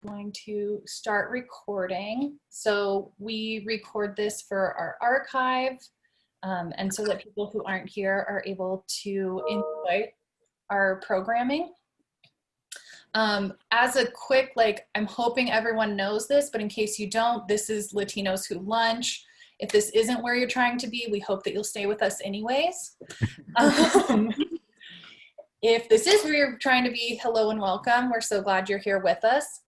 Going to start recording. So we record this for our archive, and so that people who aren't here are able to enjoy our programming. As a quick, I'm hoping everyone knows this, but in case you don't, this is Latinos Who Lunch. If this isn't where you're trying to be, we hope that you'll stay with us anyways. If this is where you're trying to be, hello and welcome. We're so glad you're here with us.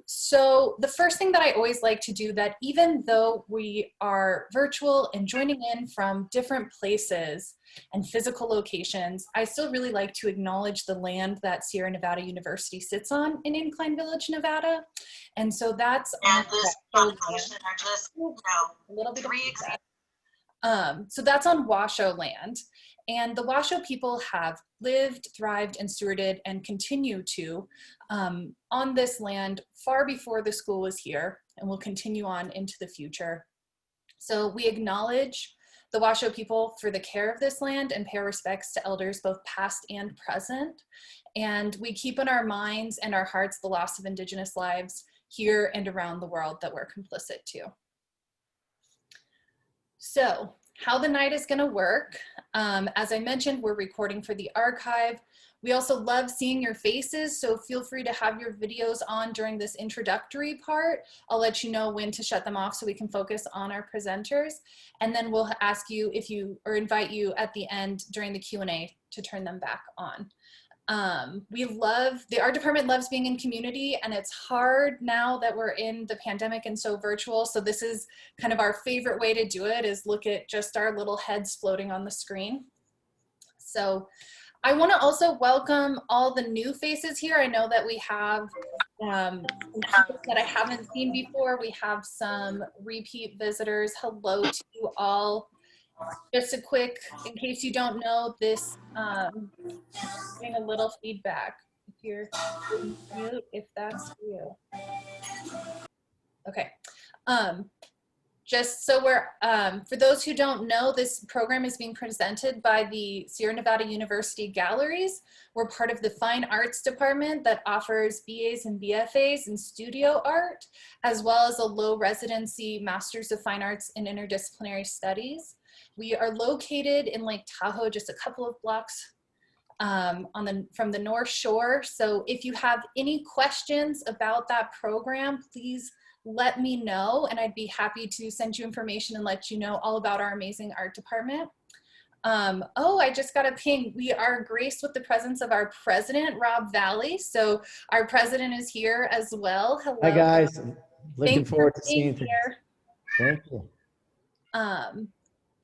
So the first thing that I always like to do, that even though we are virtual and joining in from different places and physical locations, I still really like to acknowledge the land that Sierra Nevada University sits on in Incline Village, Nevada. And so that's on so that's on Washoe land. And the Washoe people have lived, thrived, and stewarded, and continue to on this land far before the school was here, and will continue on into the future. So we acknowledge the Washoe people for the care of this land and pay our respects to elders both past and present. And we keep in our minds and our hearts the loss of Indigenous lives here and around the world that we're complicit to. So how the night is going to work. As I mentioned, we're recording for the archive. We also love seeing your faces, so feel free to have your videos on during this introductory part. I'll let you know when to shut them off so we can focus on our presenters. And then we'll ask you or invite you at the end during the Q&A to turn them back on. The art department loves being in community, and it's hard now that we're in the pandemic and so virtual. So this is kind of our favorite way to do it, is look at just our little heads floating on the screen. So I want to also welcome all the new faces here. I know that we have some people that I haven't seen before. We have some repeat visitors. Hello to you all. Just a quick, in case you don't know, this getting a little feedback. If you're mute, if that's you. Okay. Just so for those who don't know, this program is being presented by the Sierra Nevada University Galleries. We're part of the Fine Arts Department that offers BAs and BFAs in studio art, as well as a low residency Masters of Fine Arts in Interdisciplinary Studies. We are located in Lake Tahoe, just a couple of blocks from the North Shore. So if you have any questions about that program, please let me know, and I'd be happy to send you information and let you know all about our amazing art department. Oh, I just got a ping. We are graced with the presence of our president, Rob Valley. So our president is here as well. Hello. Hi guys. Looking forward to seeing you. Thank you.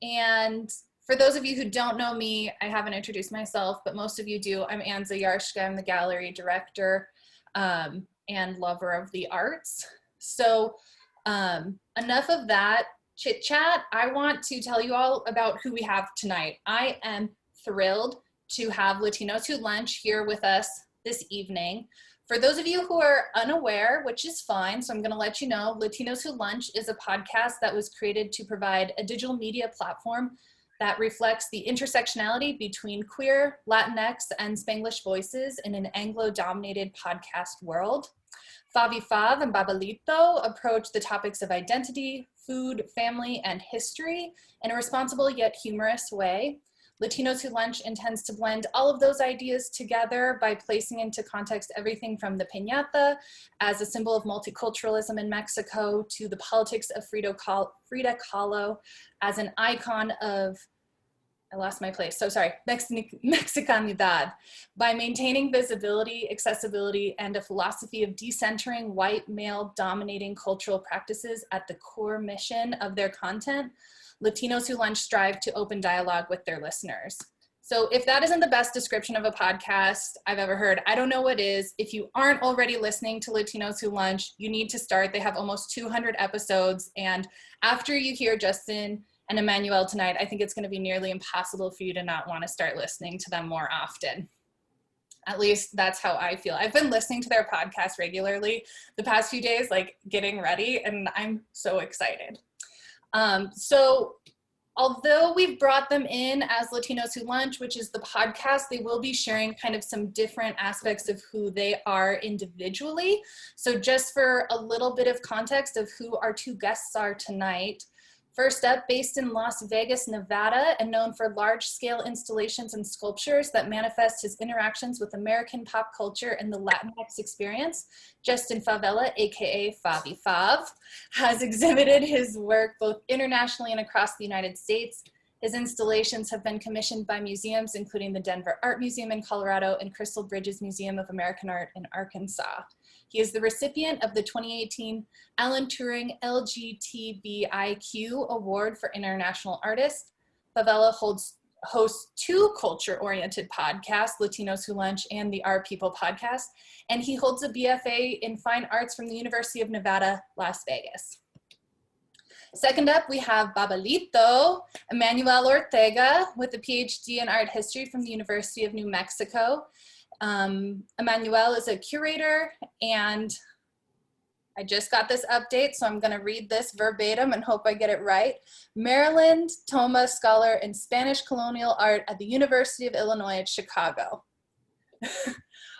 And for those of you who don't know me, I haven't introduced myself, but most of you do. I'm Anza Yarshka. I'm the gallery director and lover of the arts. So enough of that chit chat. I want to tell you all about who we have tonight. I am thrilled to have Latinos Who Lunch here with us this evening. For those of you who are unaware, which is fine, so I'm going to let you know, Latinos Who Lunch is a podcast that was created to provide a digital media platform that reflects the intersectionality between queer, Latinx, and Spanglish voices in an Anglo-dominated podcast world. FavyFav and Babelito approach the topics of identity, food, family, and history in a responsible yet humorous way. Latinos Who Lunch intends to blend all of those ideas together by placing into context everything from the piñata as a symbol of multiculturalism in Mexico to the politics of Frida Kahlo as an icon of, I lost my place, so sorry, Mexicanidad, by maintaining visibility, accessibility, and a philosophy of decentering white male dominating cultural practices at the core mission of their content. Latinos Who Lunch strive to open dialogue with their listeners. So if that isn't the best description of a podcast I've ever heard, I don't know what is. If you aren't already listening to Latinos Who Lunch, you need to start. They have almost 200 episodes. And after you hear Justin and Emmanuel tonight, I think it's going to be nearly impossible for you to not want to start listening to them more often. At least that's how I feel. I've been listening to their podcast regularly the past few days, like getting ready, and I'm so excited. So Although we've brought them in as Latinos Who Lunch, which is the podcast, they will be sharing kind of some different aspects of who they are individually. So just for a little bit of context of who our two guests are tonight. First up, based in Las Vegas, Nevada, and known for large-scale installations and sculptures that manifest his interactions with American pop culture and the Latinx experience, Justin Favela, aka FavyFav, has exhibited his work both internationally and across the United States. His installations have been commissioned by museums, including the Denver Art Museum in Colorado and Crystal Bridges Museum of American Art in Arkansas. He is the recipient of the 2018 Alan Turing LGBTIQ Award for International Artist. Favela hosts two culture-oriented podcasts, Latinos Who Lunch and the Our People podcast, and he holds a BFA in Fine Arts from the University of Nevada, Las Vegas. Second up, we have Babalito, Emmanuel Ortega, with a PhD in art history from the University of New Mexico. Emmanuel is a curator, and I just got this update, so I'm gonna read this verbatim and hope I get it right. Maryland Thoma Scholar in Spanish Colonial Art at the University of Illinois at Chicago.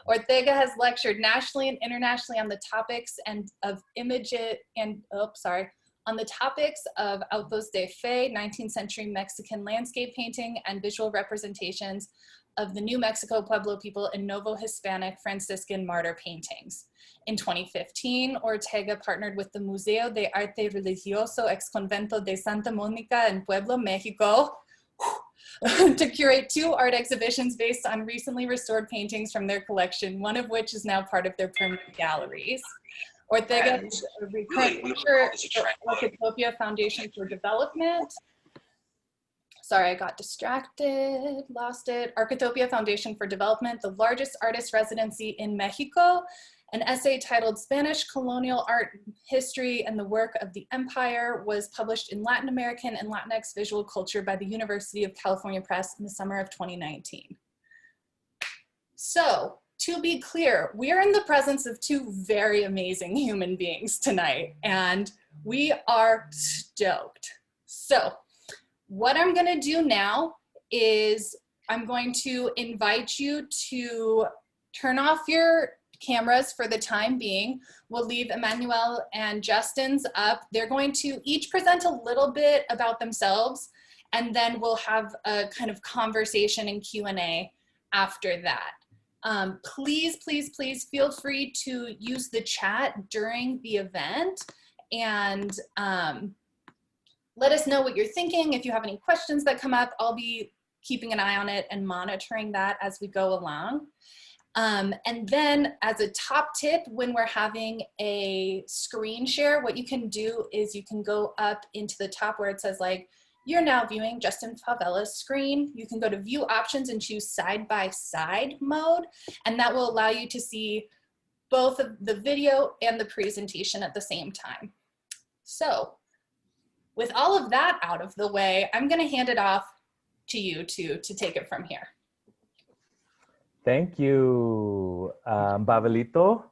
Ortega has lectured nationally and internationally on the topics on the topics of autos de fe, 19th century Mexican landscape painting, and visual representations of the New Mexico Pueblo people in Novo Hispanic Franciscan martyr paintings. In 2015, Ortega partnered with the Museo de Arte Religioso ex Convento de Santa Mónica in Pueblo, Mexico, to curate two art exhibitions based on recently restored paintings from their collection, one of which is now part of their permanent galleries. Ortega is a recurrent lecturer at the Architopia Foundation for Development. Sorry, I got distracted, lost it. Architopia Foundation for Development, the largest artist residency in Mexico. An essay titled Spanish Colonial Art History and the Work of the Empire was published in Latin American and Latinx Visual Culture by the University of California Press in the summer of 2019. So, to be clear, we are in the presence of two very amazing human beings tonight, and we are stoked. So, what I'm gonna do now is I'm going to invite you to turn off your cameras for the time being. We'll leave Emmanuel and Justin's up. They're going to each present a little bit about themselves, and then we'll have a kind of conversation and Q&A after that. Please, please, please feel free to use the chat during the event, and let us know what you're thinking. If you have any questions that come up, I'll be keeping an eye on it and monitoring that as we go along. And then as a top tip, when we're having a screen share, what you can do is you can go up into the top where it says like, you're now viewing Justin Favela's screen. You can go to view options and choose side-by-side mode, and that will allow you to see both of the video and the presentation at the same time. So, with all of that out of the way, I'm gonna hand it off to you to take it from here. Thank you. Babelito?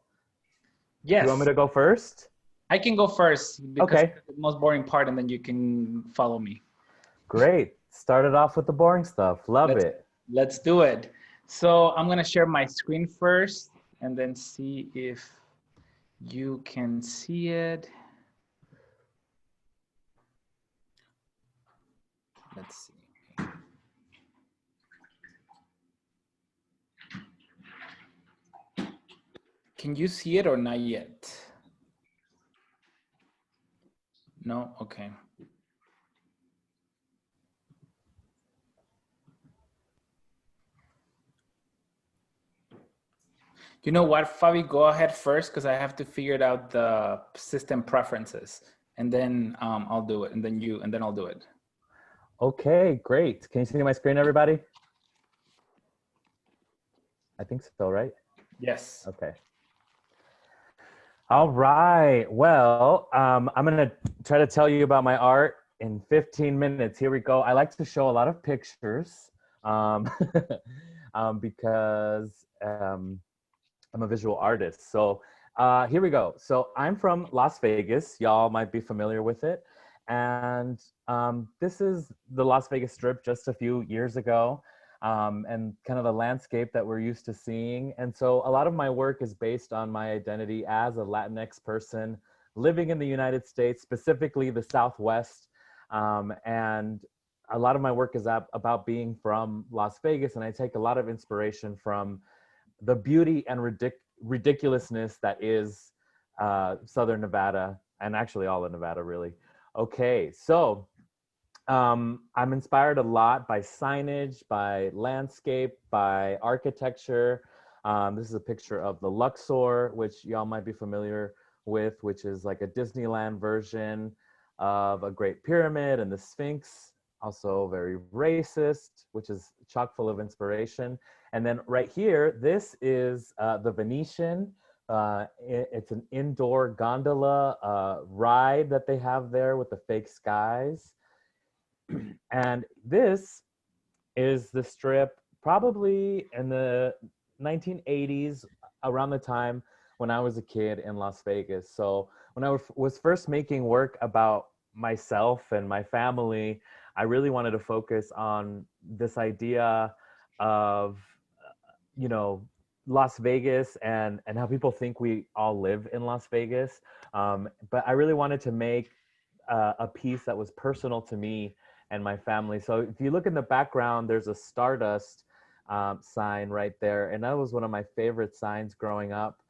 Yes. You want me to go first? I can go first because okay. It's the most boring part, and then you can follow me. Great. Started off with the boring stuff. Love it. Let's do it. So I'm gonna share my screen first and then see if you can see it. Let's see. Can you see it or not yet? No? Okay. You know what, Fabi, go ahead first because I have to figure out the system preferences, and then I'll do it, and then I'll do it. Okay, great. Can you see my screen, everybody? I think so, right? Yes. Okay. All right. Well, I'm gonna try to tell you about my art in 15 minutes. Here we go. I like to show a lot of pictures because I'm a visual artist. So here we go. So I'm from Las Vegas. Y'all might be familiar with it. And this is the Las Vegas Strip just a few years ago, and kind of the landscape that we're used to seeing. And so a lot of my work is based on my identity as a Latinx person living in the United States, specifically the Southwest. And a lot of my work is about being from Las Vegas, and I take a lot of inspiration from the beauty and ridiculousness that is Southern Nevada, and actually all of Nevada, really. Okay, so I'm inspired a lot by signage, by landscape, by architecture. This is a picture of the Luxor, which y'all might be familiar with, which is like a Disneyland version of a Great Pyramid, and the Sphinx, also very racist, which is chock full of inspiration. And then right here, this is the Venetian. It's an indoor gondola ride that they have there with the fake skies. And this is the strip probably in the 1980s, around the time when I was a kid in Las Vegas. So when I was first making work about myself and my family, I really wanted to focus on this idea of, you know, Las Vegas and how people think we all live in Las Vegas. But I really wanted to make a piece that was personal to me and my family. So if you look in the background, there's a Stardust sign right there. And that was one of my favorite signs growing up.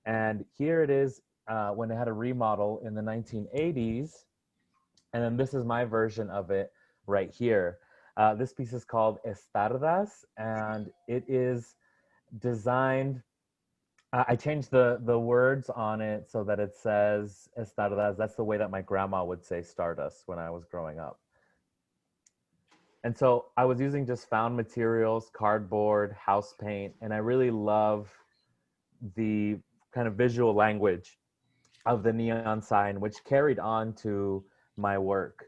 And here it is when it had a remodel in the 1980s. And then this is my version of it right here. This piece is called Estardas, and it is designed, I changed the words on it so that it says Estardas. That's the way that my grandma would say Stardust when I was growing up. And so I was using just found materials, cardboard, house paint, and I really love the kind of visual language of the neon sign, which carried on to my work.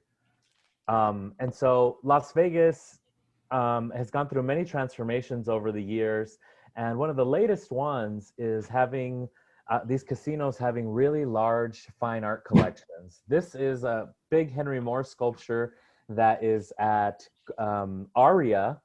And so Las Vegas has gone through many transformations over the years. And one of the latest ones is having these casinos having really large fine art collections. This is a big Henry Moore sculpture that is at Aria,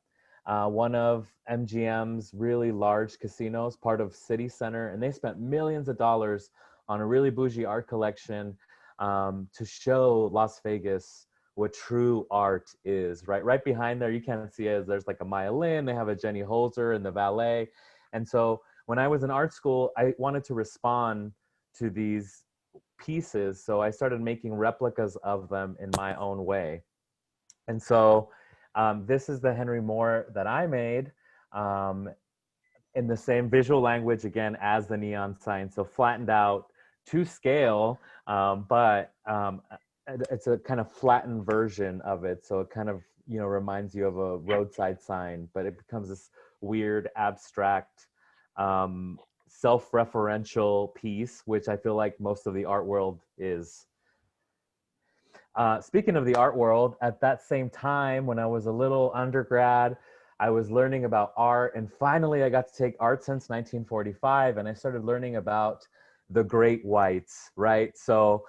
one of MGM's really large casinos, part of City Center. And they spent millions of dollars on a really bougie art collection to show Las Vegas what true art is. Right behind there, you can't see it, there's like a Maya, they have a Jenny Holzer and the ballet. And so when I was in art school, I wanted to respond to these pieces. So I started making replicas of them in my own way. And so this is the Henry Moore that I made in the same visual language, again, as the neon sign. So flattened out to scale, but it's a kind of flattened version of it. So it kind of, you know, reminds you of a roadside sign, but it becomes this weird, abstract, self-referential piece, which I feel like most of the art world is. Speaking of the art world, at that same time, when I was a little undergrad, I was learning about art, and finally I got to take art since 1945, and I started learning about the great whites, right? So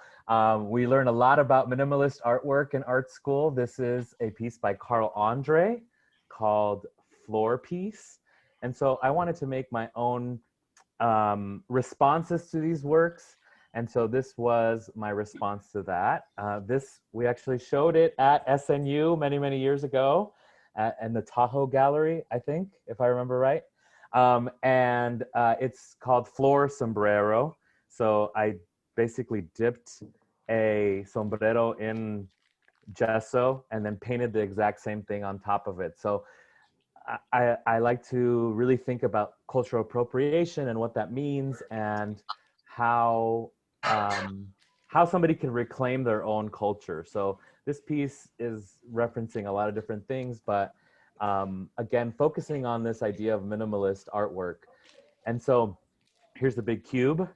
we learn a lot about minimalist artwork in art school. This is a piece by Carl Andre called Floor Piece. And so I wanted to make my own responses to these works. And so this was my response to that. We actually showed it at SNU many, many years ago in the Tahoe Gallery, I think, if I remember right. And it's called Floor Sombrero. So I basically dipped a sombrero in gesso and then painted the exact same thing on top of it. So I like to really think about cultural appropriation and what that means, and how somebody can reclaim their own culture. So this piece is referencing a lot of different things, but again, focusing on this idea of minimalist artwork. And so here's the big cube,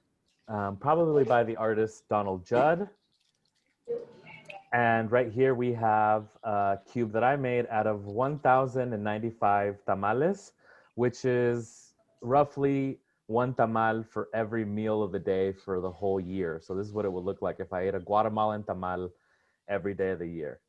probably by the artist Donald Judd. And right here we have a cube that I made out of 1,095 tamales, which is roughly one tamal for every meal of the day for the whole year. So this is what it would look like if I ate a Guatemalan tamal every day of the year.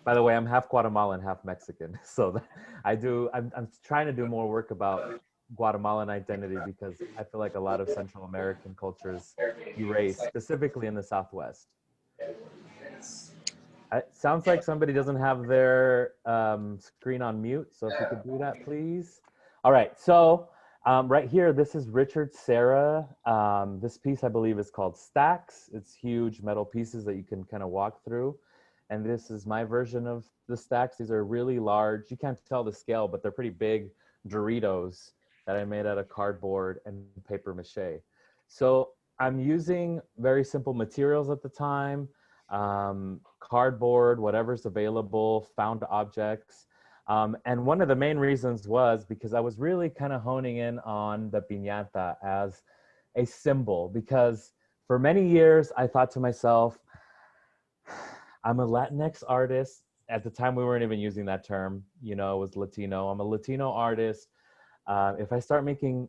By the way, I'm half Guatemalan, half Mexican. So I'm trying to do more work about Guatemalan identity because I feel like a lot of Central American cultures erase, specifically in the Southwest. It sounds like somebody doesn't have their screen on mute. So if you could do that, please. All right. So right here, this is Richard Serra. This piece, I believe, is called Stacks. It's huge metal pieces that you can kind of walk through. And this is my version of the stacks. These are really large. You can't tell the scale, but they're pretty big Doritos that I made out of cardboard and paper mache. So I'm using very simple materials at the time, cardboard, whatever's available, found objects. And one of the main reasons was because I was really kind of honing in on the piñata as a symbol, because for many years I thought to myself, I'm a Latinx artist. At the time, we weren't even using that term. You know, it was Latino. I'm a Latino artist. If I start making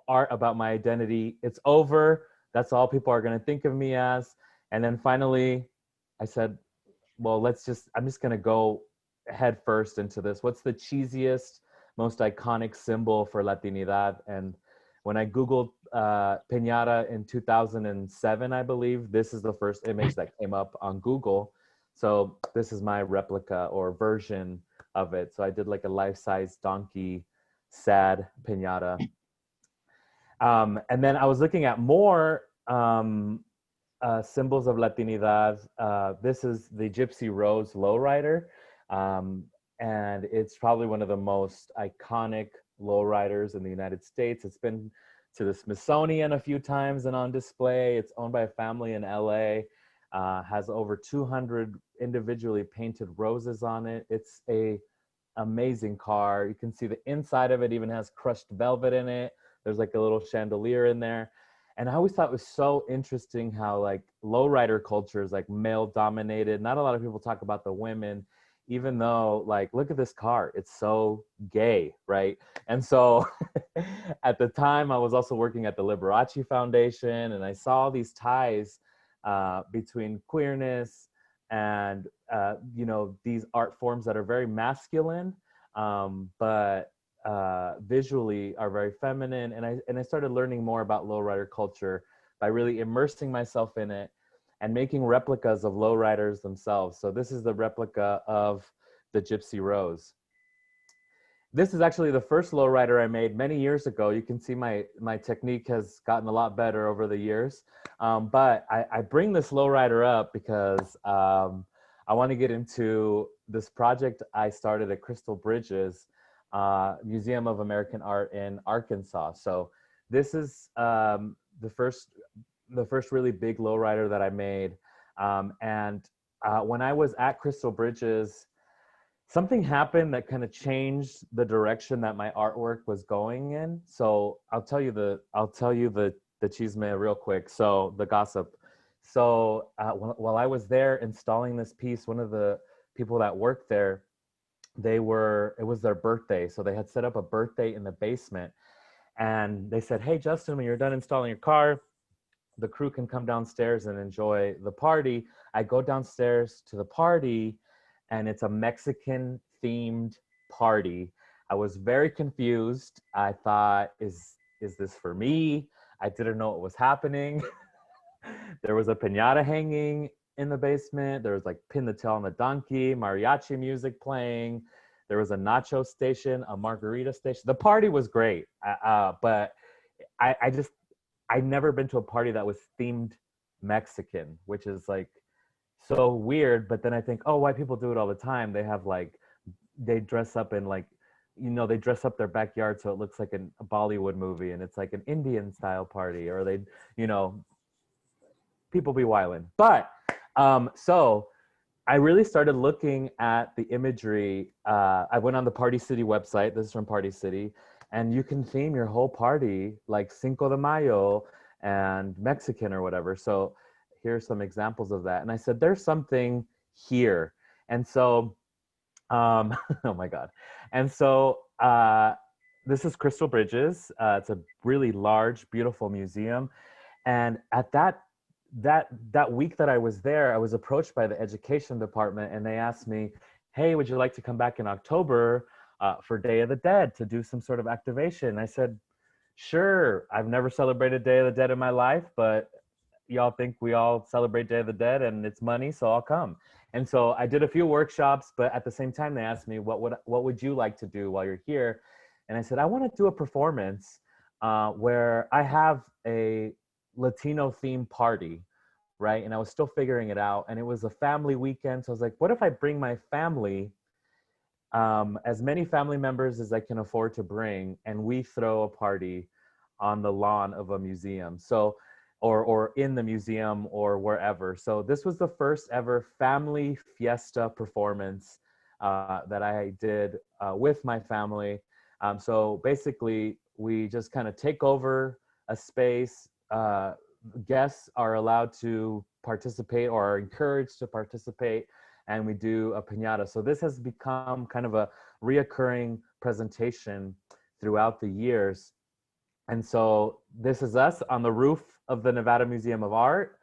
art about my identity, it's over. That's all people are going to think of me as. And then finally, I said, well, I'm just going to go head first into this. What's the cheesiest, most iconic symbol for Latinidad? And when I Googled piñata in 2007, I believe, this is the first image that came up on Google. So this is my replica or version of it. So I did like a life-size donkey, sad piñata. And then I was looking at more symbols of Latinidad. This is the Gypsy Rose lowrider. And it's probably one of the most iconic lowriders in the United States. It's been to the Smithsonian a few times and on display. It's owned by a family in LA. Has over 200 individually painted roses on it. It's a amazing car. You can see the inside of it even has crushed velvet in it. There's like a little chandelier in there. And I always thought it was so interesting how like lowrider culture is like male dominated. Not a lot of people talk about the women, even though like, look at this car. It's so gay, right? And so at the time I was also working at the Liberace Foundation, and I saw these ties between queerness and you know, these art forms that are very masculine, but visually are very feminine. And I started learning more about lowrider culture by really immersing myself in it and making replicas of lowriders themselves. So this is the replica of the Gypsy Rose. This is actually the first lowrider I made many years ago. You can see my technique has gotten a lot better over the years. But I bring this lowrider up because I want to get into this project I started at Crystal Bridges Museum of American Art in Arkansas. So this is the first really big lowrider that I made. When I was at Crystal Bridges, something happened that kind of changed the direction that my artwork was going in. So I'll tell you the chisme real quick. So the gossip. So while I was there installing this piece, one of the people that worked there, it was their birthday. So they had set up a birthday in the basement, and they said, hey, Justin, when you're done installing your car, the crew can come downstairs and enjoy the party. I go downstairs to the party, and it's a Mexican themed party. I was very confused. I thought, is this for me? I didn't know what was happening. There was a piñata hanging in the basement. There was like Pin the Tail on the Donkey, mariachi music playing. There was a nacho station, a margarita station. The party was great, but I'd never been to a party that was themed Mexican, which is like so weird. But then I think, oh, white people do it all the time. They have like, they dress up in like, you know, they dress up their backyard so it looks like a Bollywood movie, and it's like an Indian style party, or they, you know, people be wildin'. But so I really started looking at the imagery. I went on the Party City website. This is from Party City. And you can theme your whole party like Cinco de Mayo and Mexican or whatever. So here's some examples of that. And I said, there's something here. And so, oh my God. And so this is Crystal Bridges. It's a really large, beautiful museum. And at that that week that I was there, I was approached by the education department, and they asked me, "Hey, would you like to come back in October for Day of the Dead to do some sort of activation?" I said, "Sure. I've never celebrated Day of the Dead in my life, but y'all think we all celebrate Day of the Dead and it's money, so I'll come." And so I did a few workshops, but at the same time, they asked me, what would you like to do while you're here?" And I said, "I want to do a performance where I have a Latino themed party," right? And I was still figuring it out. And it was a family weekend. So I was like, what if I bring my family, as many family members as I can afford to bring, and we throw a party on the lawn of a museum. So, or in the museum or wherever. So this was the first ever family fiesta performance that I did with my family. So basically, we just kind of take over a space. Guests are allowed to participate or are encouraged to participate, and we do a piñata. So this has become kind of a reoccurring presentation throughout the years. And so this is us on the roof of the Nevada Museum of Art.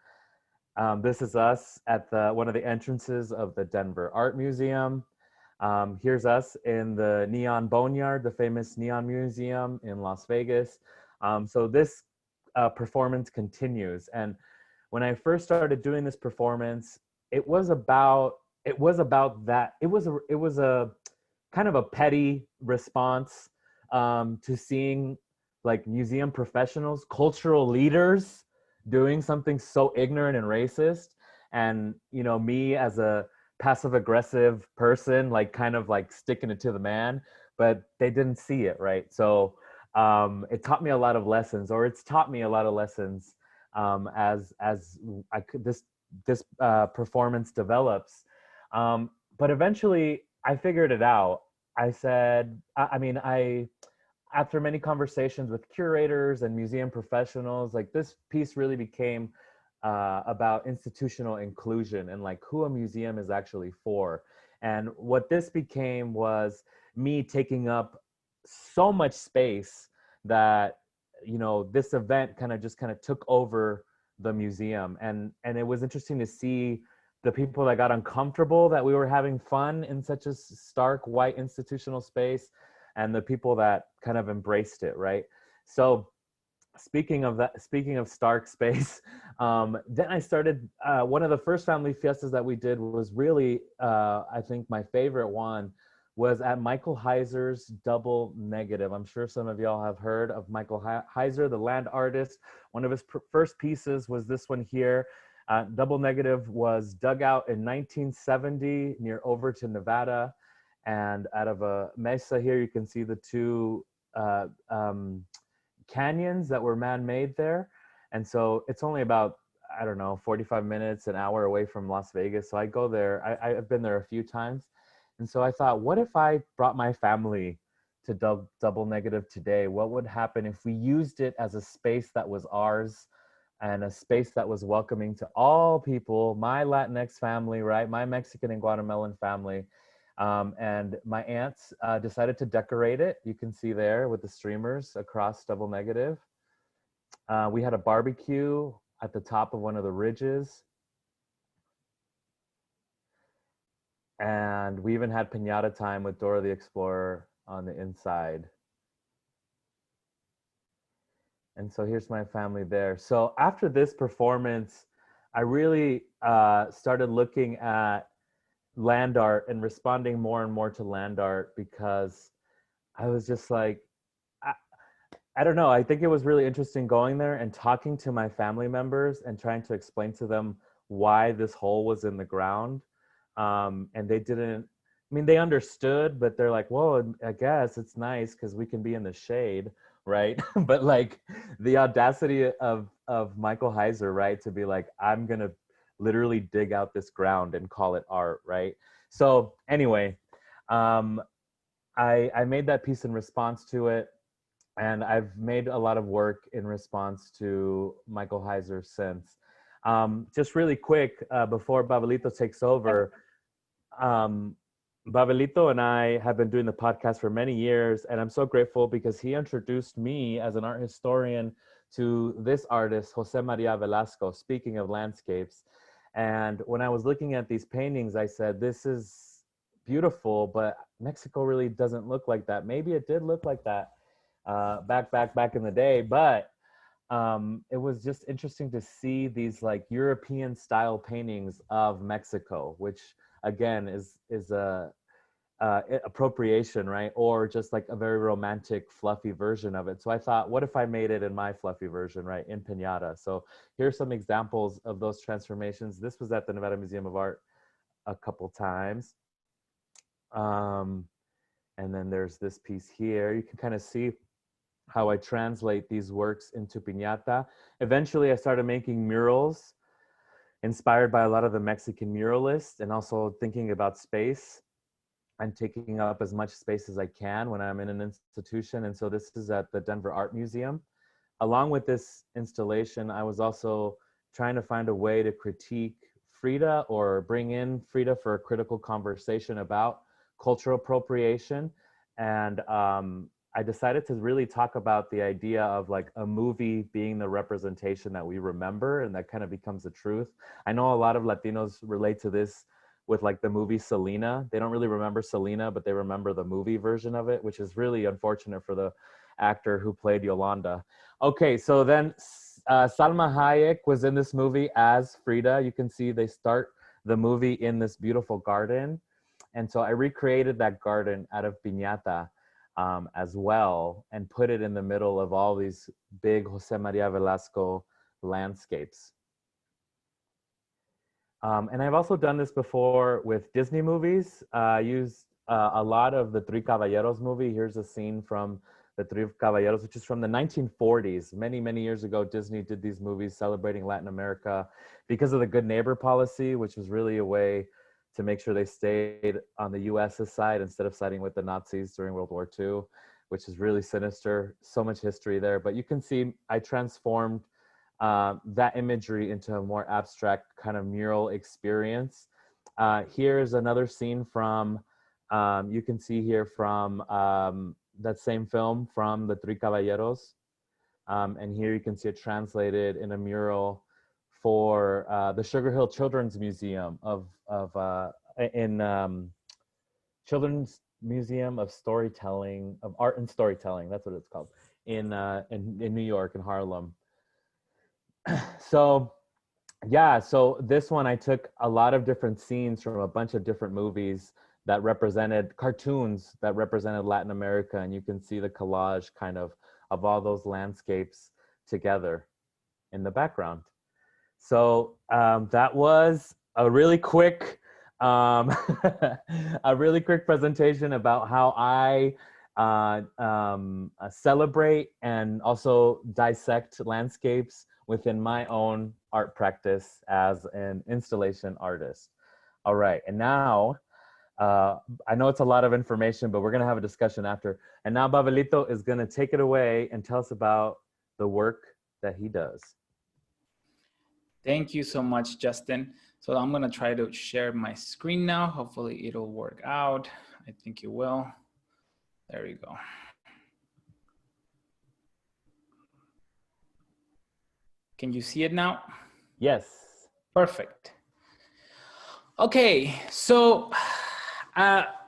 This is us at one of the entrances of the Denver Art Museum. Here's us in the Neon Boneyard, the famous Neon Museum in Las Vegas. So this performance continues. And when I first started doing this performance, it was about that. It was a kind of a petty response to seeing like museum professionals, cultural leaders doing something so ignorant and racist. And, you know, me as a passive aggressive person, like kind of like sticking it to the man, but they didn't see it, right? So it taught me a lot of lessons, or it's taught me a lot of lessons as this performance develops. But eventually I figured it out. I said, after many conversations with curators and museum professionals, like this piece really became about institutional inclusion and like who a museum is actually for. And what this became was me taking up so much space that, you know, this event kind of took over the museum. And it was interesting to see the people that got uncomfortable that we were having fun in such a stark white institutional space, and the people that kind of embraced it, right? So speaking of stark space, then I started, one of the first family fiestas that we did was really, I think my favorite one was at Michael Heiser's Double Negative. I'm sure some of y'all have heard of Michael Heiser, the land artist. One of his first pieces was this one here. Double Negative was dug out in 1970 near Overton, Nevada. And out of a mesa here, you can see the two canyons that were man-made there. And so it's only about, I don't know, 45 minutes, an hour away from Las Vegas. So I go there. I've been there a few times. And so I thought, what if I brought my family to Double Negative today? What would happen if we used it as a space that was ours and a space that was welcoming to all people, my Latinx family, right? My Mexican and Guatemalan family. And my aunts decided to decorate it. You can see there with the streamers across Double Negative. We had a barbecue at the top of one of the ridges. And we even had piñata time with Dora the Explorer on the inside. And so here's my family there. So after this performance, I really started looking at land art and responding more and more to land art, because I was just like, I don't know. I think it was really interesting going there and talking to my family members and trying to explain to them why this hole was in the ground. And they didn't, I mean, they understood, but they're like, well, I guess it's nice because we can be in the shade, right? But like the audacity of Michael Heiser, right? To be like, I'm going to literally dig out this ground and call it art, right? So anyway, I made that piece in response to it. And I've made a lot of work in response to Michael Heiser since. Just really quick, before Babalito takes over, Babalito and I have been doing the podcast for many years, and I'm so grateful because he introduced me as an art historian to this artist, Jose Maria Velasco, speaking of landscapes. And when I was looking at these paintings, I said, this is beautiful, but Mexico really doesn't look like that. Maybe it did look like that back in the day, but it was just interesting to see these like European style paintings of Mexico, which again is a appropriation, right? Or just like a very romantic, fluffy version of it. So I thought, what if I made it in my fluffy version, right? In piñata. So here's some examples of those transformations. This was at the Nevada Museum of Art a couple times. And then there's this piece here. You can kind of see how I translate these works into piñata. Eventually I started making murals inspired by a lot of the Mexican muralists, and also thinking about space and taking up as much space as I can when I'm in an institution. And so this is at the Denver Art Museum. Along with this installation, I was also trying to find a way to critique Frida, or bring in Frida for a critical conversation about cultural appropriation. And I decided to really talk about the idea of like a movie being the representation that we remember, and that kind of becomes the truth. I know a lot of Latinos relate to this with like the movie Selena. They don't really remember Selena, but they remember the movie version of it, which is really unfortunate for the actor who played Yolanda. Okay, so then Salma Hayek was in this movie as Frida. You can see they start the movie in this beautiful garden. And so I recreated that garden out of piñata as well, and put it in the middle of all these big Jose Maria Velasco landscapes. And I've also done this before with Disney movies. I used a lot of the Three Caballeros movie. Here's a scene from the Three Caballeros, which is from the 1940s. Many, many years ago, Disney did these movies celebrating Latin America because of the good neighbor policy, which was really a way to make sure they stayed on the US's side instead of siding with the Nazis during World War II, which is really sinister. So much history there. But you can see I transformed that imagery into a more abstract kind of mural experience. Here's another scene from, you can see here from that same film from the Three Caballeros. And here you can see it translated in a mural for the Sugar Hill Children's Museum Children's Museum of Storytelling, of Art and Storytelling, that's what it's called, in New York, in Harlem. So yeah, so this one I took a lot of different scenes from a bunch of different movies that represented cartoons that represented Latin America, and you can see the collage kind of all those landscapes together in the background. So that was a really quick presentation about how I celebrate and also dissect landscapes within my own art practice as an installation artist. All right, and now, I know it's a lot of information, but we're gonna have a discussion after. And now Babalito is gonna take it away and tell us about the work that he does. Thank you so much, Justin. So I'm gonna try to share my screen now. Hopefully it'll work out. I think it will. There we go. Can you see it now? Yes. Perfect. Okay, so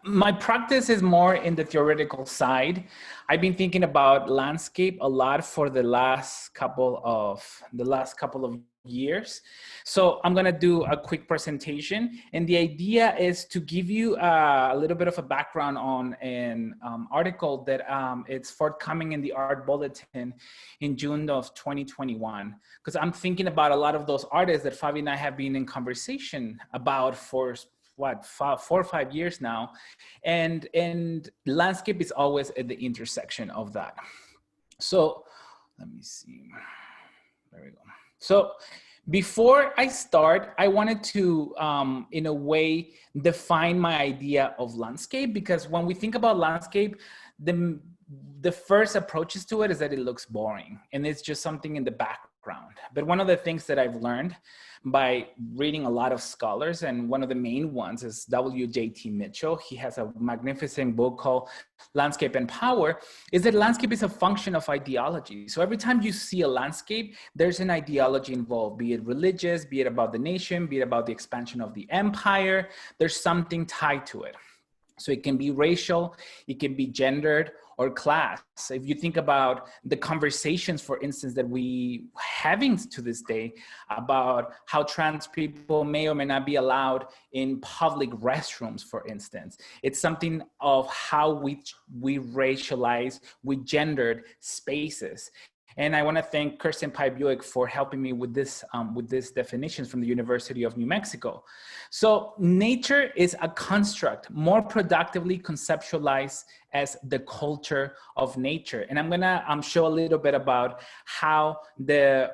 my practice is more in the theoretical side. I've been thinking about landscape a lot for the last couple of years. So I'm gonna do a quick presentation, and the idea is to give you a little bit of a background on an article that it's forthcoming in the Art Bulletin in June of 2021, because I'm thinking about a lot of those artists that Fabi and I have been in conversation about for what, 4 or 5 years now, and landscape is always at the intersection of that. So let me see, there we go. So before I start, I wanted to, in a way, define my idea of landscape, because when we think about landscape, the first approaches to it is that it looks boring and it's just something in the background. But But one of the things that I've learned by reading a lot of scholars, and one of the main ones is W.J.T. Mitchell. He has a magnificent book called Landscape and Power, is that landscape is a function of ideology. So every time you see a landscape, there's an ideology involved, be it religious, be it about the nation, be it about the expansion of the empire, there's something tied to it. So it can be racial, it can be gendered, or class. If you think about the conversations, for instance, that we having to this day about how trans people may or may not be allowed in public restrooms, for instance, it's something of how we racialize, we gendered spaces. And I want to thank Kirsten Pye Buick for helping me with this definitions from the University of New Mexico. So nature is a construct more productively conceptualized as the culture of nature. And I'm gonna show a little bit about how the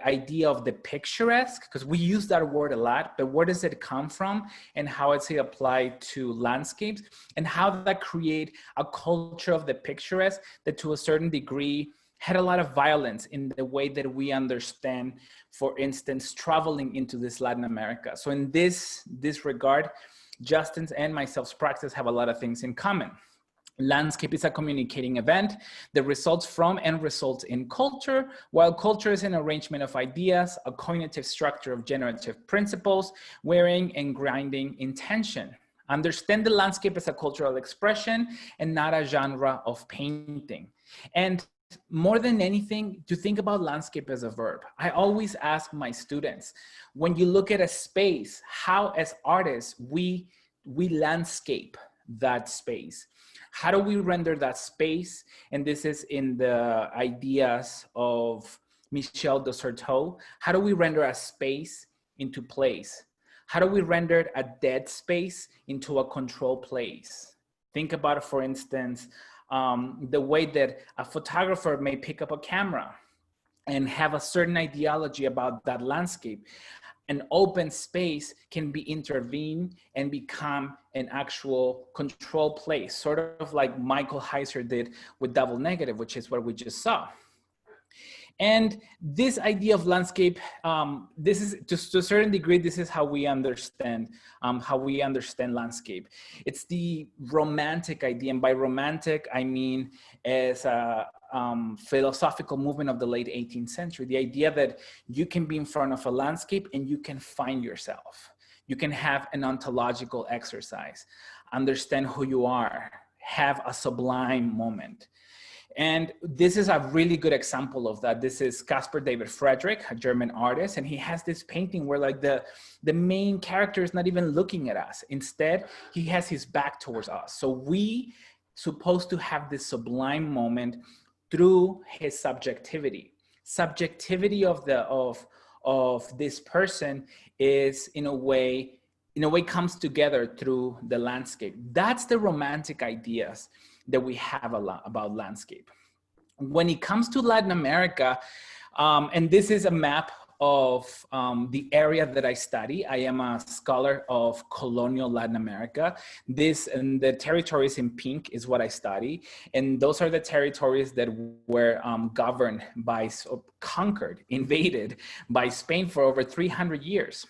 idea of the picturesque, because we use that word a lot, but where does it come from and how it's applied to landscapes, and how that create a culture of the picturesque that to a certain degree had a lot of violence in the way that we understand, for instance, traveling into this Latin America. So in this regard, Justin's and myself's practice have a lot of things in common. Landscape is a communicating event that results from and results in culture, while culture is an arrangement of ideas, a cognitive structure of generative principles, wearing and grinding intention. Understand the landscape as a cultural expression and not a genre of painting. And more than anything, to think about landscape as a verb. I always ask my students, when you look at a space, how as artists, we landscape that space. How do we render that space? And this is in the ideas of Michel de Certeau. How do we render a space into place? How do we render a dead space into a controlled place? Think about it, for instance, the way that a photographer may pick up a camera and have a certain ideology about that landscape. An open space can be intervened and become an actual control place, sort of like Michael Heiser did with Double Negative, which is what we just saw. And this idea of landscape, this is to a certain degree, this is how we understand landscape. It's the romantic idea, and by romantic, I mean as a philosophical movement of the late 18th century, the idea that you can be in front of a landscape and you can find yourself. You can have an ontological exercise, understand who you are, have a sublime moment. And this is a really good example of that. This is Casper David Frederick, a German artist, and he has this painting where like the main character is not even looking at us. Instead, he has his back towards us. So we supposed to have this sublime moment through his subjectivity. Subjectivity of this person is in a way comes together through the landscape. That's the romantic ideas that we have a lot about landscape. When it comes to Latin America, and this is a map of the area that I study. I am a scholar of colonial Latin America. This and the territories in pink is what I study. And those are the territories that were governed by, conquered, invaded by Spain for over 300 years.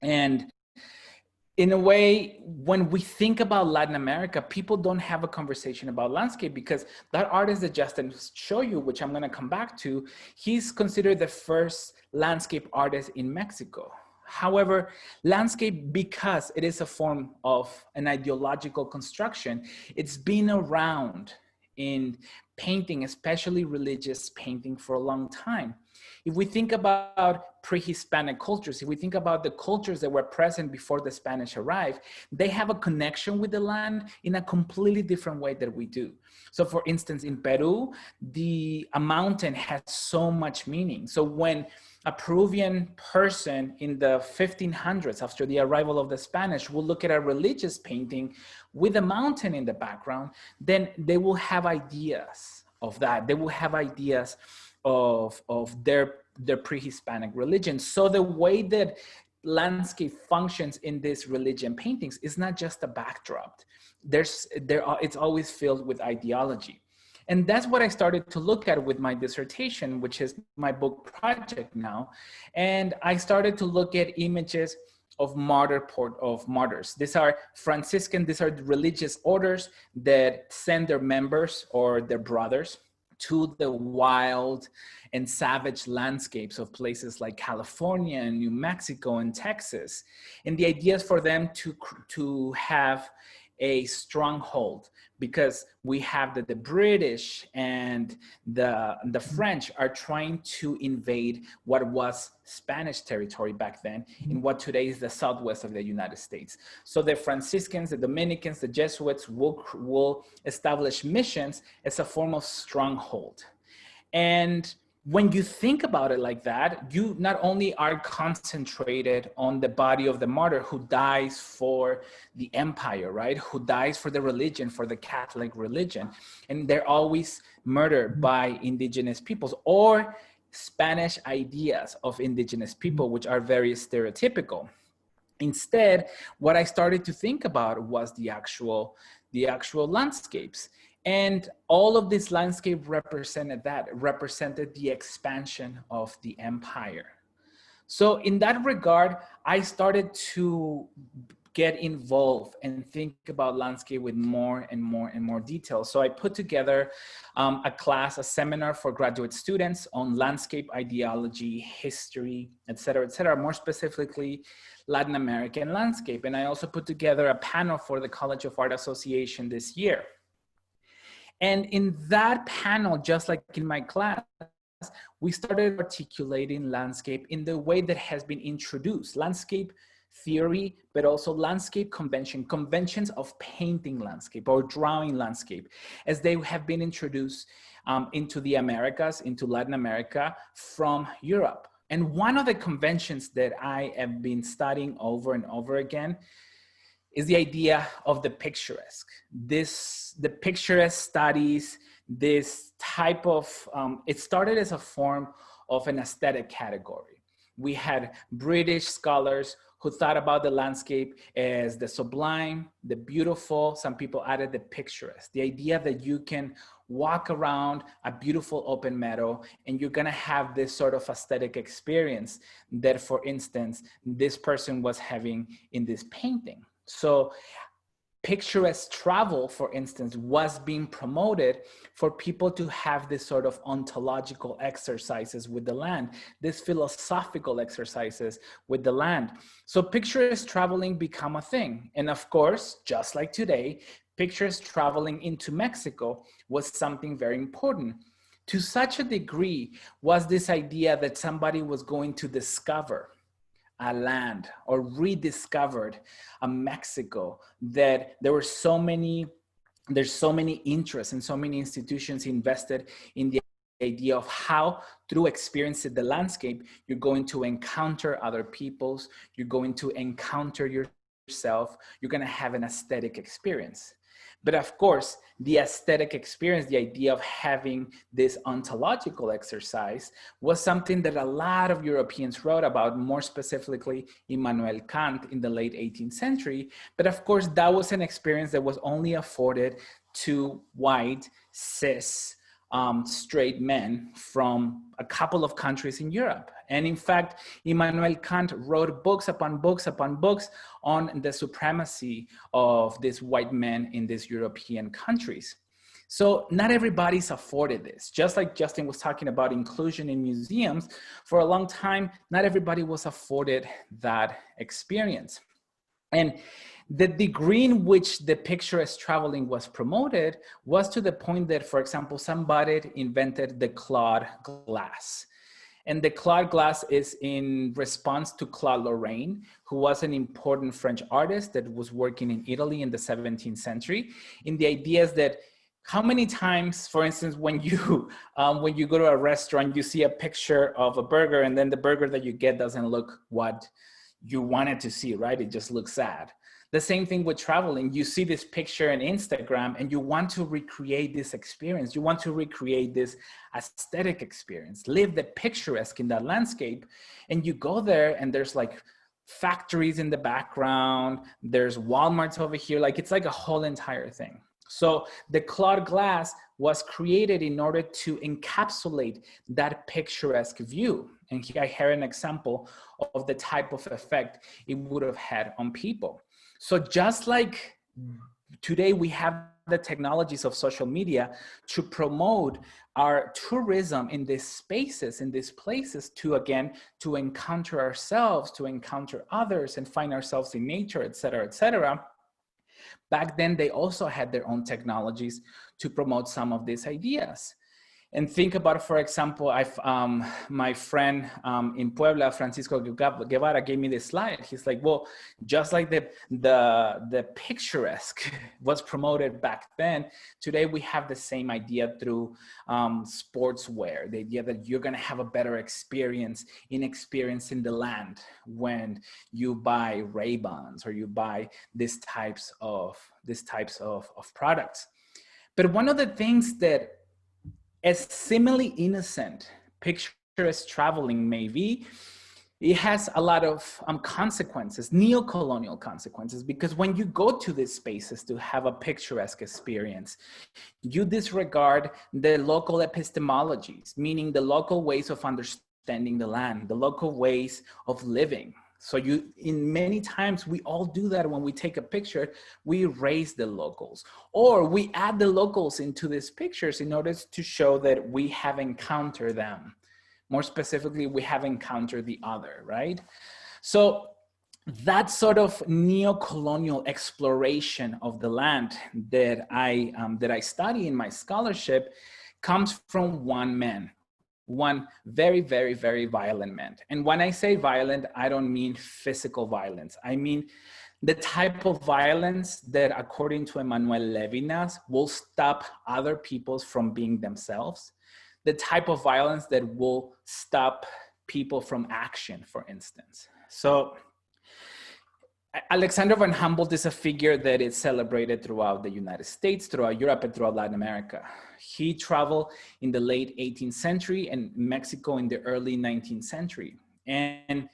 And in a way, when we think about Latin America, people don't have a conversation about landscape because that artist that Justin showed you, which I'm gonna come back to, he's considered the first landscape artist in Mexico. However, landscape, because it is a form of an ideological construction, it's been around in painting, especially religious painting, for a long time. If we think about pre-Hispanic cultures, if we think about the cultures that were present before the Spanish arrived, they have a connection with the land in a completely different way than we do. So for instance, in Peru, a mountain has so much meaning. So when a Peruvian person in the 1500s, after the arrival of the Spanish, will look at a religious painting with a mountain in the background, then they will have ideas of that. They will have ideas of their pre-Hispanic religion. So the way that landscape functions in these religion paintings is not just a backdrop. It's always filled with ideology. And that's what I started to look at with my dissertation, which is my book project now. And I started to look at images of martyrs. These are Franciscan, these are religious orders that send their members or their brothers to the wild and savage landscapes of places like California and New Mexico and Texas. And the idea is for them to have a stronghold, because we have the British and the French are trying to invade what was Spanish territory back then in what today is the southwest of the United States. So the Franciscans, the Dominicans, the Jesuits will establish missions as a form of stronghold. And when you think about it like that, you not only are concentrated on the body of the martyr who dies for the empire, right? Who dies for the religion, for the Catholic religion. And they're always murdered by indigenous peoples or Spanish ideas of indigenous people, which are very stereotypical. Instead, what I started to think about was the actual landscapes. And all of this landscape represented the expansion of the empire. So in that regard, I started to get involved and think about landscape with more and more detail. So I put together a seminar for graduate students on landscape ideology, history, et cetera, more specifically, Latin American landscape. And I also put together a panel for the College of Art Association this year. And in that panel, just like in my class, we started articulating landscape in the way that has been introduced, landscape theory, but also landscape conventions of painting landscape or drawing landscape, as they have been introduced into the Americas, into Latin America from Europe. And one of the conventions that I have been studying over and over again is the idea of the picturesque. The picturesque studies, this type of, it started as a form of an aesthetic category. We had British scholars who thought about the landscape as the sublime, the beautiful. Some people added the picturesque, the idea that you can walk around a beautiful open meadow and you're gonna have this sort of aesthetic experience that, for instance, this person was having in this painting. So picturesque travel, for instance, was being promoted for people to have this sort of ontological exercises with the land, this philosophical exercises with the land. So picturesque traveling became a thing. And of course, just like today, picturesque traveling into Mexico was something very important. To such a degree was this idea that somebody was going to discover a land or rediscovered a Mexico, that there's so many interests and so many institutions invested in the idea of how, through experiencing the landscape, you're going to encounter other peoples, you're going to encounter yourself, you're going to have an aesthetic experience. But of course, the aesthetic experience, the idea of having this ontological exercise, was something that a lot of Europeans wrote about, more specifically Immanuel Kant in the late 18th century. But of course, that was an experience that was only afforded to white, cis, straight men from a couple of countries in Europe. And in fact, Immanuel Kant wrote books upon books upon books on the supremacy of these white men in these European countries. So not everybody's afforded this. Just like Justin was talking about inclusion in museums, for a long time, not everybody was afforded that experience. And the degree in which the picturesque traveling was promoted was to the point that, for example, somebody invented the Claude glass. And the Claude glass is in response to Claude Lorraine, who was an important French artist that was working in Italy in the 17th century. In the ideas that how many times, for instance, when you go to a restaurant, you see a picture of a burger and then the burger that you get doesn't look what you wanted to see, right? It just looks sad. The same thing with traveling. You see this picture on Instagram and you want to recreate this experience. You want to recreate this aesthetic experience, live the picturesque in that landscape. And you go there and there's like factories in the background. There's Walmarts over here. Like it's like a whole entire thing. So the cloud glass was created in order to encapsulate that picturesque view. And here I have an example of the type of effect it would have had on people. So just like today we have the technologies of social media to promote our tourism in these spaces, in these places, to again, to encounter ourselves, to encounter others and find ourselves in nature, et cetera, et cetera. Back then, they also had their own technologies to promote some of these ideas. And think about, for example, my friend in Puebla, Francisco Guevara, gave me this slide. He's like, well, just like the picturesque was promoted back then, today we have the same idea through sportswear, the idea that you're gonna have a better experience in experiencing the land when you buy Ray-Bans or you buy these types of products. But one of the things that, as seemingly innocent picturesque traveling may be, it has a lot of consequences, neo-colonial consequences, because when you go to these spaces to have a picturesque experience, you disregard the local epistemologies, meaning the local ways of understanding the land, the local ways of living. So in many times, we all do that when we take a picture, we erase the locals, or we add the locals into these pictures in order to show that we have encountered them. More specifically, we have encountered the other, right? So that sort of neo-colonial exploration of the land that I study in my scholarship comes from one man. One very, very, very violent man. And when I say violent, I don't mean physical violence. I mean the type of violence that, according to Emmanuel Levinas, will stop other people from being themselves. The type of violence that will stop people from action, for instance. So Alexander von Humboldt is a figure that is celebrated throughout the United States, throughout Europe, and throughout Latin America. He traveled in the late 18th century and Mexico in the early 19th century. And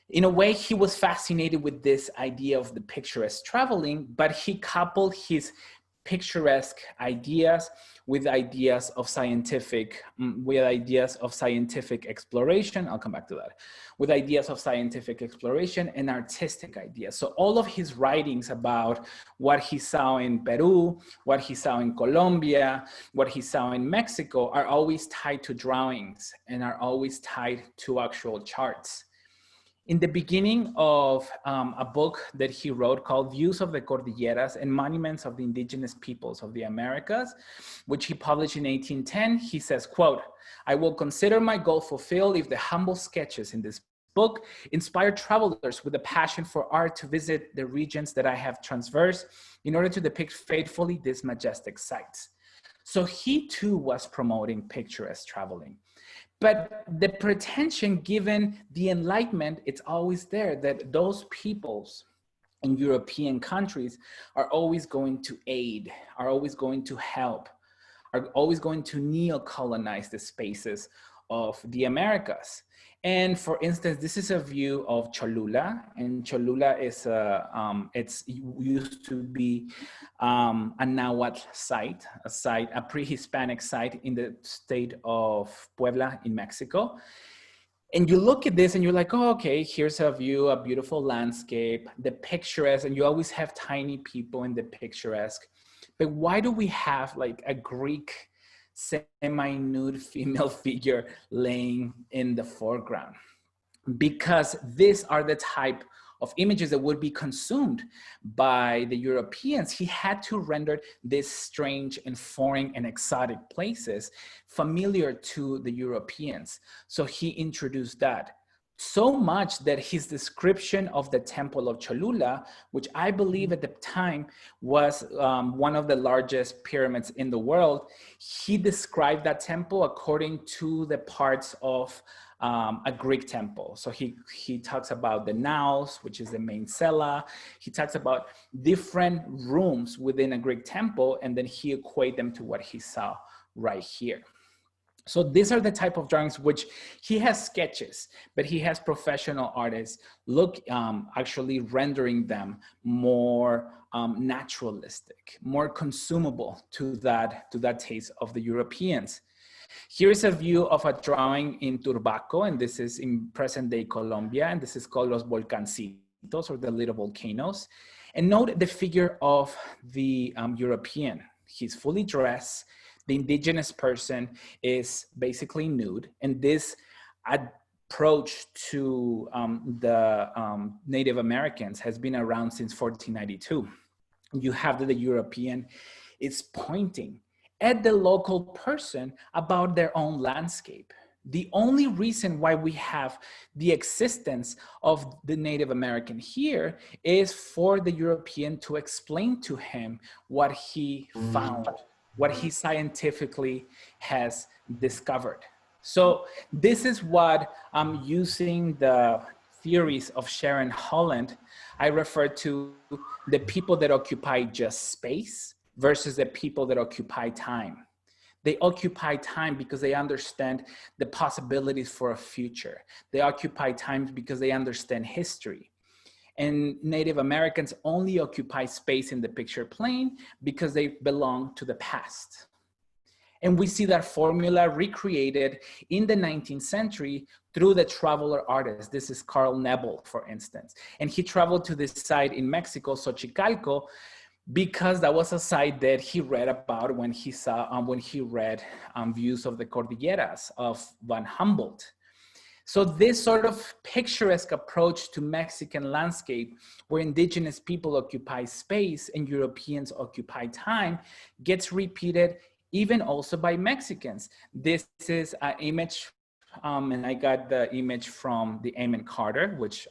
in a way, he was fascinated with this idea of the picturesque traveling, but he coupled his picturesque ideas with ideas of scientific exploration. I'll come back to that. With ideas of scientific exploration and artistic ideas. So all of his writings about what he saw in Peru, what he saw in Colombia, what he saw in Mexico are always tied to drawings and are always tied to actual charts. In the beginning of a book that he wrote called Views of the Cordilleras and Monuments of the Indigenous Peoples of the Americas, which he published in 1810, he says, quote, "I will consider my goal fulfilled if the humble sketches in this book inspire travelers with a passion for art to visit the regions that I have traversed in order to depict faithfully these majestic sites." So he too was promoting picturesque traveling. But the pretension given the Enlightenment, it's always there that those peoples in European countries are always going to aid, are always going to help, are always going to neo-colonize the spaces of the Americas. And for instance, this is a view of Cholula, and Cholula is it's used to be a Nahuatl site, a pre-Hispanic site in the state of Puebla in Mexico. And you look at this and you're like, oh, okay, here's a view, a beautiful landscape, the picturesque, and you always have tiny people in the picturesque. But why do we have like a Greek semi-nude female figure laying in the foreground? Because these are the type of images that would be consumed by the Europeans. He had to render these strange and foreign and exotic places familiar to the Europeans. So he introduced that. So much that his description of the Temple of Cholula, which I believe at the time was one of the largest pyramids in the world, he described that temple according to the parts of a Greek temple. So he talks about the naos, which is the main cella. He talks about different rooms within a Greek temple, and then he equates them to what he saw right here. So these are the type of drawings which he has sketches, but he has professional artists actually rendering them more naturalistic, more consumable to that taste of the Europeans. Here's a view of a drawing in Turbaco, and this is in present-day Colombia, and this is called Los Volcancitos, or the little volcanoes. And note the figure of the European. He's fully dressed. The indigenous person is basically nude, and this approach to the Native Americans has been around since 1492. You have that the European is pointing at the local person about their own landscape. The only reason why we have the existence of the Native American here is for the European to explain to him what he found, what he scientifically has discovered. So this is what I'm using the theories of Sharon Holland. I refer to the people that occupy just space versus the people that occupy time. They occupy time because they understand the possibilities for a future. They occupy time because they understand history. And Native Americans only occupy space in the picture plane because they belong to the past. And we see that formula recreated in the 19th century through the traveler artists. This is Carl Nebel, for instance. And he traveled to this site in Mexico, Xochicalco, because that was a site that he read about when he read views of the Cordilleras of Van Humboldt. So this sort of picturesque approach to Mexican landscape, where indigenous people occupy space and Europeans occupy time, gets repeated even also by Mexicans. This is an image, and I got the image from the Amen Carter, which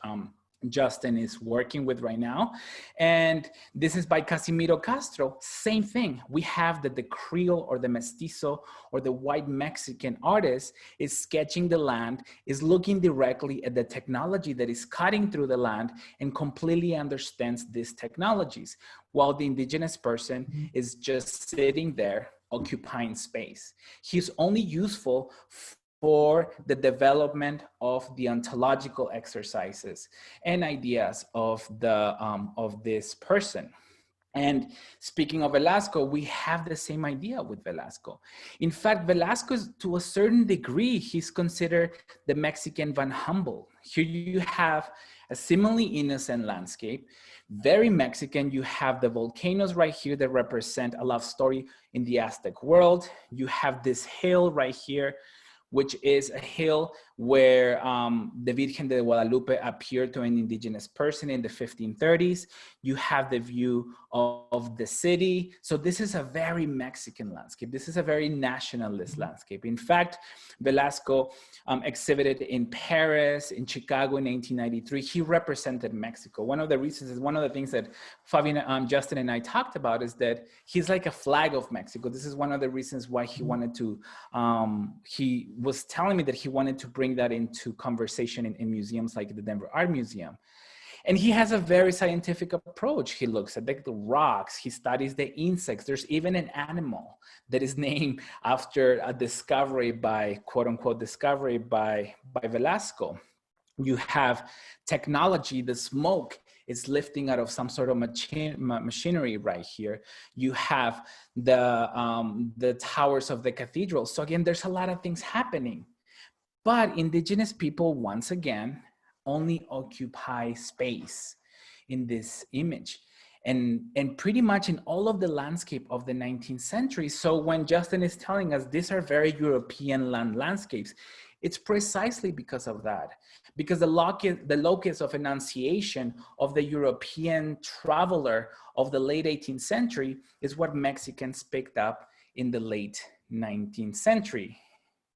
Justin is working with right now. And this is by Casimiro Castro. Same thing. We have that the Creole or the Mestizo or the white Mexican artist is sketching the land, is looking directly at the technology that is cutting through the land and completely understands these technologies, while the indigenous person is just sitting there occupying space. He's only useful for the development of the ontological exercises and ideas of this person. And speaking of Velasco, we have the same idea with Velasco. In fact, Velasco, to a certain degree, he's considered the Mexican Van Humboldt. Here you have a seemingly innocent landscape, very Mexican. You have the volcanoes right here that represent a love story in the Aztec world. You have this hill right here, which is a hill where the Virgen de Guadalupe appeared to an indigenous person in the 1530s. You have the view of the city. So this is a very Mexican landscape. This is a very nationalist landscape. In fact, Velasco exhibited in Paris, in Chicago in 1893. He represented Mexico. One of the reasons is one of the things that Fabian, Justin and I talked about is that he's like a flag of Mexico. This is one of the reasons why he wanted to, he was telling me that he wanted to bring that into conversation in museums like the Denver Art Museum. And he has a very scientific approach. He looks at the rocks, he studies the insects. There's even an animal that is named after a discovery by, quote unquote, discovery by Velasco. You have technology, the smoke is lifting out of some sort of machinery right here. You have the towers of the cathedral. So again, there's a lot of things happening. But indigenous people, once again, only occupy space in this image. And pretty much in all of the landscape of the 19th century. So when Justin is telling us these are very European landscapes, it's precisely because of that. Because the locus of enunciation of the European traveler of the late 18th century is what Mexicans picked up in the late 19th century.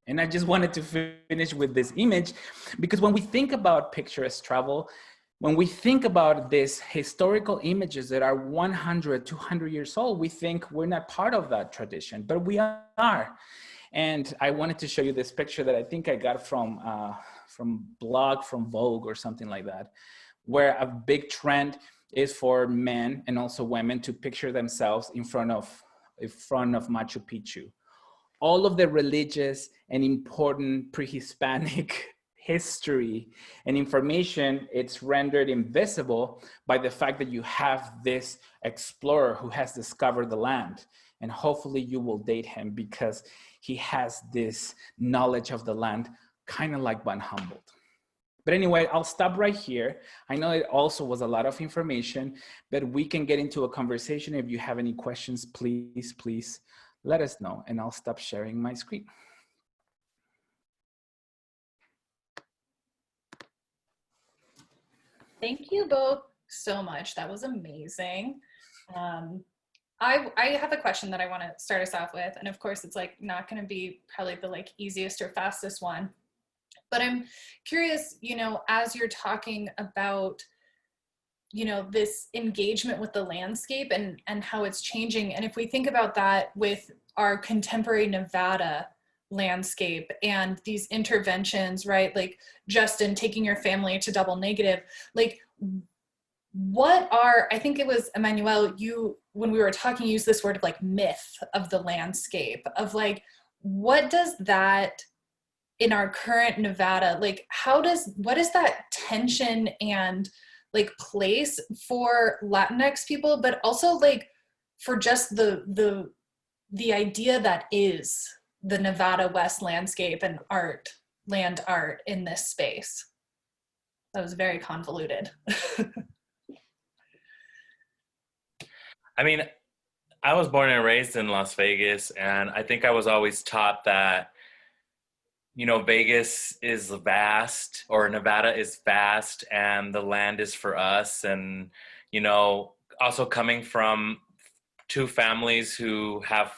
And I just wanted to finish with this image, because when we think about picturesque travel, when we think about these historical images that are 100, 200 years old, we think we're not part of that tradition, but we are. And I wanted to show you this picture that I think I got from blog, from Vogue or something like that, where a big trend is for men and also women to picture themselves in front of Machu Picchu. all of the religious and important pre-Hispanic history and information, it's rendered invisible by the fact that you have this explorer who has discovered the land. And hopefully you will date him because he has this knowledge of the land, kind of like Van Humboldt. But anyway, I'll stop right here. I know it also was a lot of information, but we can get into a conversation. If you have any questions, please let us know, and I'll stop sharing my screen. Thank you both so much. That was amazing. I have a question that I want to start us off with, and of course it's like not going to be probably the like easiest or fastest one, but I'm curious, you know, as you're talking about, you know, this engagement with the landscape and how it's changing, and if we think about that with our contemporary Nevada landscape and these interventions, right, like Justin taking your family to double negative, like what are, I think it was Emmanuel, you, when we were talking, used this word of like myth of the landscape, of like, what does that in our current Nevada, like what is that tension and like place for Latinx people, but also like for just the idea that is the Nevada West landscape and land art in this space? That was very convoluted. I mean, I was born and raised in Las Vegas, and I think I was always taught that, you know, Vegas is vast, or Nevada is vast, and the land is for us. And, you know, also coming from two families who have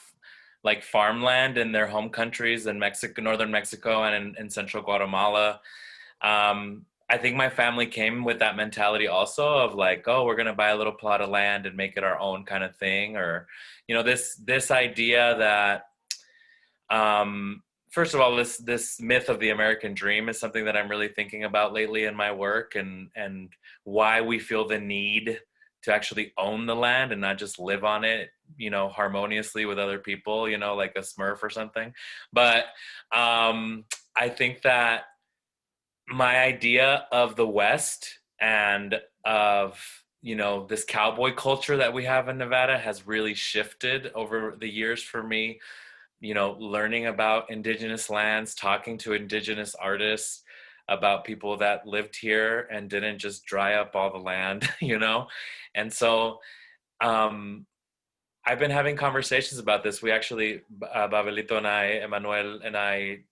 like farmland in their home countries in Mexico, northern Mexico, and in central Guatemala. I think my family came with that mentality also of like, oh, we're going to buy a little plot of land and make it our own kind of thing. Or, you know, this idea that, first of all, this myth of the American dream is something that I'm really thinking about lately in my work, and why we feel the need to actually own the land and not just live on it, you know, harmoniously with other people, you know, like a Smurf or something. But I think that my idea of the West and of, you know, this cowboy culture that we have in Nevada has really shifted over the years for me. You know, learning about indigenous lands, talking to indigenous artists, about people that lived here and didn't just dry up all the land, you know? And so I've been having conversations about this. We actually, Babalito and I, Emmanuel and I,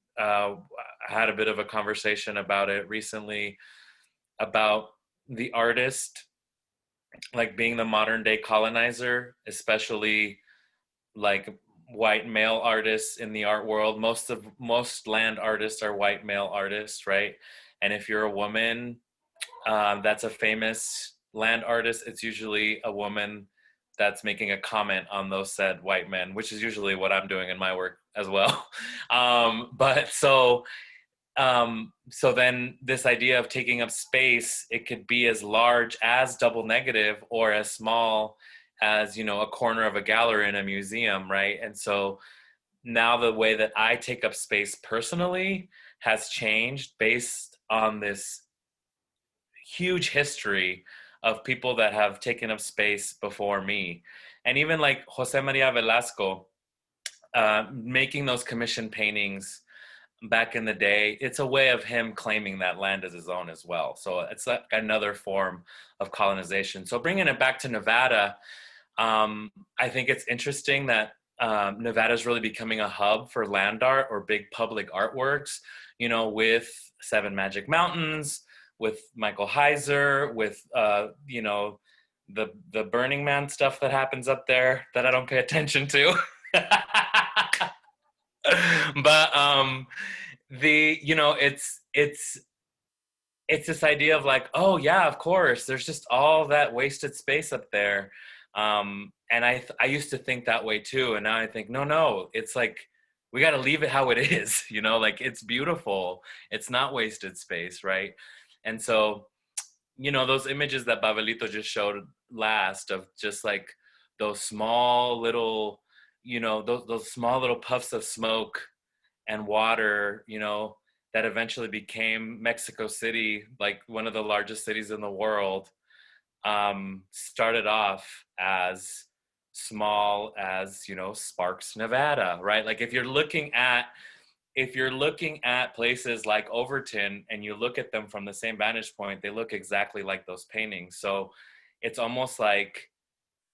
had a bit of a conversation about it recently, about the artist like being the modern day colonizer, especially like white male artists in the art world. Most land artists are white male artists, right? And if you're a woman that's a famous land artist, it's usually a woman that's making a comment on those said white men, which is usually what I'm doing in my work as well. But so then this idea of taking up space, it could be as large as double negative or as small as, you know, a corner of a gallery in a museum, right? And so now the way that I take up space personally has changed based on this huge history of people that have taken up space before me. And even like Jose Maria Velasco, making those commission paintings back in the day, it's a way of him claiming that land as his own as well. So it's like another form of colonization. So bringing it back to Nevada, I think it's interesting that Nevada is really becoming a hub for land art or big public artworks, you know, with Seven Magic Mountains, with Michael Heiser, with, you know, the Burning Man stuff that happens up there that I don't pay attention to. But you know, it's this idea of like, oh yeah, of course, there's just all that wasted space up there. And I used to think that way too, and now I think no, it's like we got to leave it how it is, you know, like it's beautiful, it's not wasted space, right? And so, you know, those images that Babelito just showed last of just like those small little, you know, those small little puffs of smoke and water, you know, that eventually became Mexico City, like one of the largest cities in the world, started off as small as, you know, Sparks, Nevada, right? Like if you're looking at places like Overton and you look at them from the same vantage point, they look exactly like those paintings. So it's almost like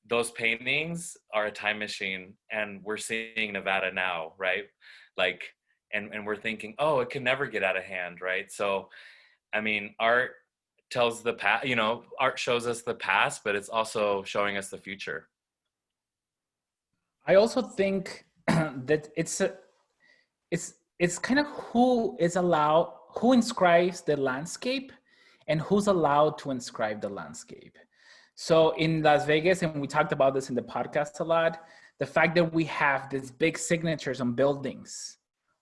those paintings are a time machine and we're seeing Nevada now, right? Like, and we're thinking, oh, it can never get out of hand, right? So, I mean, art tells the past, you know, art shows us the past, but it's also showing us the future. I also think that it's kind of who inscribes the landscape and who's allowed to inscribe the landscape. So in Las Vegas, and we talked about this in the podcast a lot, the fact that we have these big signatures on buildings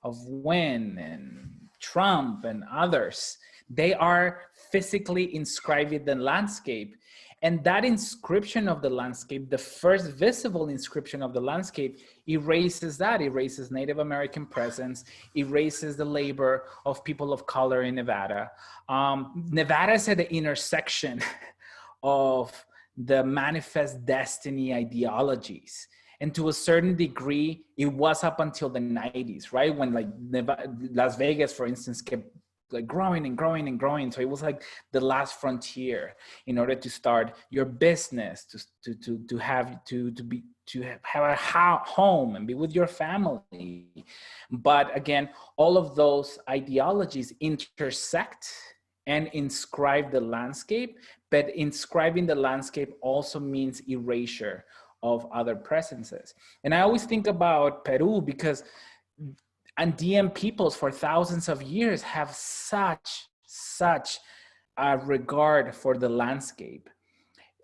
of Wynn and Trump and others, they are physically inscribing the landscape. And that inscription of the landscape, the first visible inscription of the landscape, erases Native American presence, erases the labor of people of color in Nevada. Nevada is at the intersection of the manifest destiny ideologies. And to a certain degree, it was up until the 90s, right? When like Las Vegas, for instance, kept like growing and growing and growing. So it was like the last frontier in order to start your business, to have a home and be with your family. But again, all of those ideologies intersect and inscribe the landscape, but inscribing the landscape also means erasure of other presences. And I always think about Peru because Andean peoples for thousands of years have such a regard for the landscape.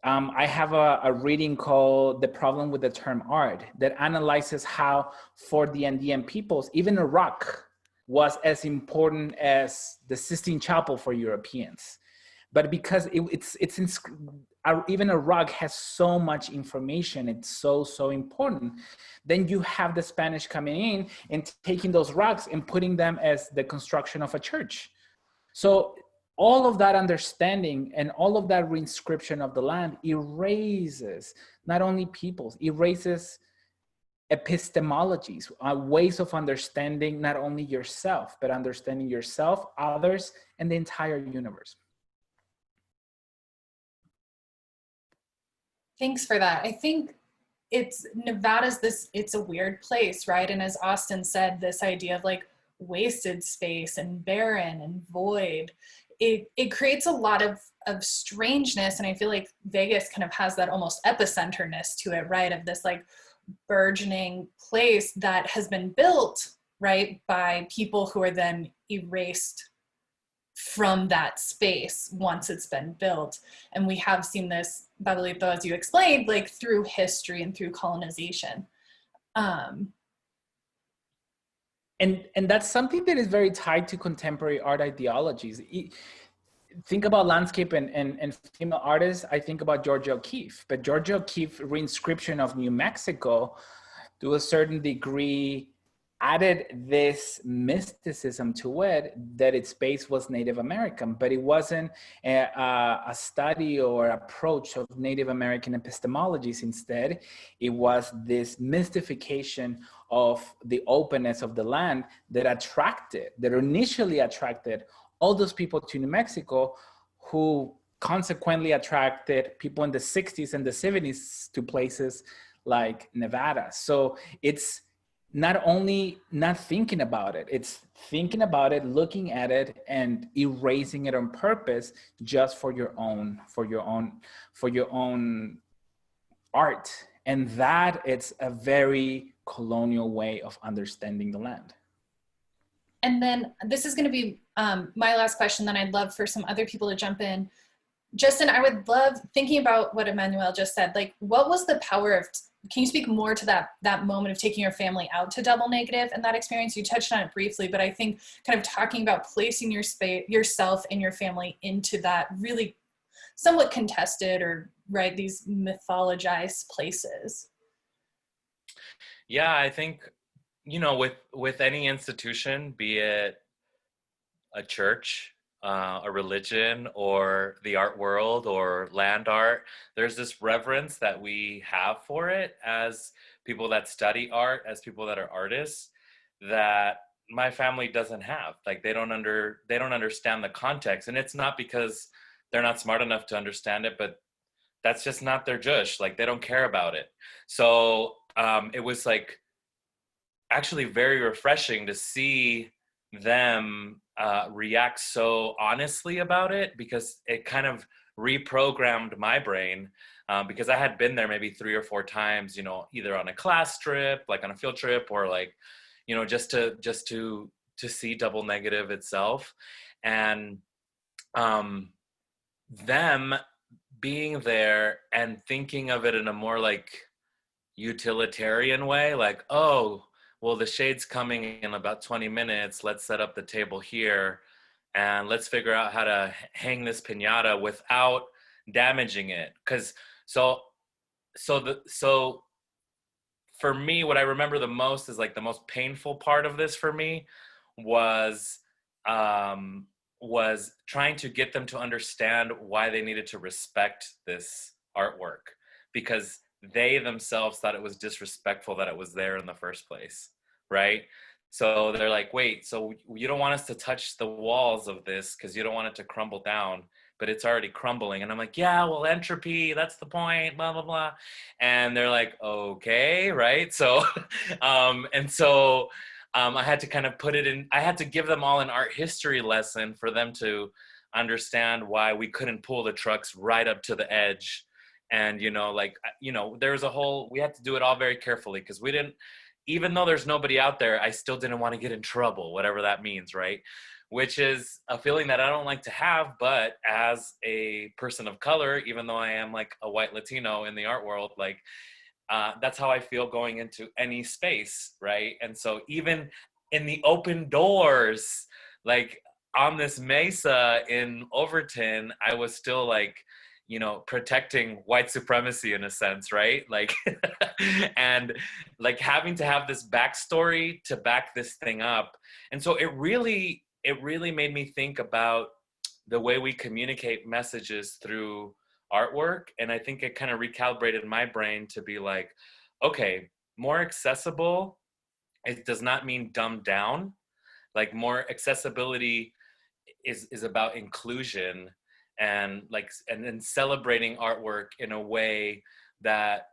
I have a reading called The Problem with the Term Art that analyzes how for the Andean peoples, even a rock was as important as the Sistine Chapel for Europeans. But because even a rock has so much information, it's so important, then you have the Spanish coming in and taking those rocks and putting them as the construction of a church. So all of that understanding and all of that reinscription of the land erases not only peoples, erases epistemologies, ways of understanding not only yourself, but understanding yourself, others, and the entire universe. Thanks for that. I think Nevada's it's a weird place, right? And as Austin said, this idea of like wasted space and barren and void, it creates a lot of strangeness. And I feel like Vegas kind of has that almost epicenterness to it, right? Of this like burgeoning place that has been built, right, by people who are then erased from that space once it's been built. And we have seen this, Babalito, as you explained, like through history and through colonization. And that's something that is very tied to contemporary art ideologies. Think about landscape and female artists, I think about Georgia O'Keeffe. But Georgia O'Keeffe reinscription of New Mexico, to a certain degree, added this mysticism to it, that its base was Native American, but it wasn't a study or approach of Native American epistemologies. Instead, it was this mystification of the openness of the land that initially attracted all those people to New Mexico, who consequently attracted people in the 60s and the 70s to places like Nevada. So it's not only not thinking about it, it's thinking about it, looking at it, and erasing it on purpose just for your own art. And that it's a very colonial way of understanding the land. And then this is going to be my last question. Then I'd love for some other people to jump in. Justin, I would love, thinking about what Emmanuel just said, like what was the power of, can you speak more to that moment of taking your family out to Double Negative and that experience? You touched on it briefly, but I think kind of talking about placing yourself and your family into that really somewhat contested or, right, these mythologized places. Yeah, I think, with any institution, be it a church, a religion, or the art world, or land art, there's this reverence that we have for it as people that study art, as people that are artists, that my family doesn't have. Like they don't understand the context, and it's not because they're not smart enough to understand it, but that's just not their jush. Like they don't care about it. So it was like actually very refreshing to see them react so honestly about it, because it kind of reprogrammed my brain, because I had been there maybe 3 or 4 times, either on a class trip, like on a field trip, or like, just to see double negative itself. And them being there and thinking of it in a more like utilitarian way, like, oh, well, the shade's coming in about 20 minutes. Let's set up the table here and let's figure out how to hang this piñata without damaging it. Because so for me, what I remember the most is like the most painful part of this for me was was trying to get them to understand why they needed to respect this artwork, because they themselves thought it was disrespectful that it was there in the first place, right? So they're like, wait, so you don't want us to touch the walls of this because you don't want it to crumble down, but it's already crumbling. And I'm like, yeah, well, entropy, that's the point, blah, blah, blah. And they're like, okay, right? So, I had to kind of I had to give them all an art history lesson for them to understand why we couldn't pull the trucks right up to the edge. And, there's we had to do it all very carefully, because we didn't, even though there's nobody out there, I still didn't want to get in trouble, whatever that means, right? Which is a feeling that I don't like to have, but as a person of color, even though I am like a white Latino in the art world, like, that's how I feel going into any space, right? And so even in the open doors, like on this mesa in Overton, I was still like, protecting white supremacy in a sense, right? Like, and like having to have this backstory to back this thing up. And so it really made me think about the way we communicate messages through artwork. And I think it kind of recalibrated my brain to be like, okay, more accessible, it does not mean dumbed down. Like more accessibility is about inclusion, and like, and then celebrating artwork in a way that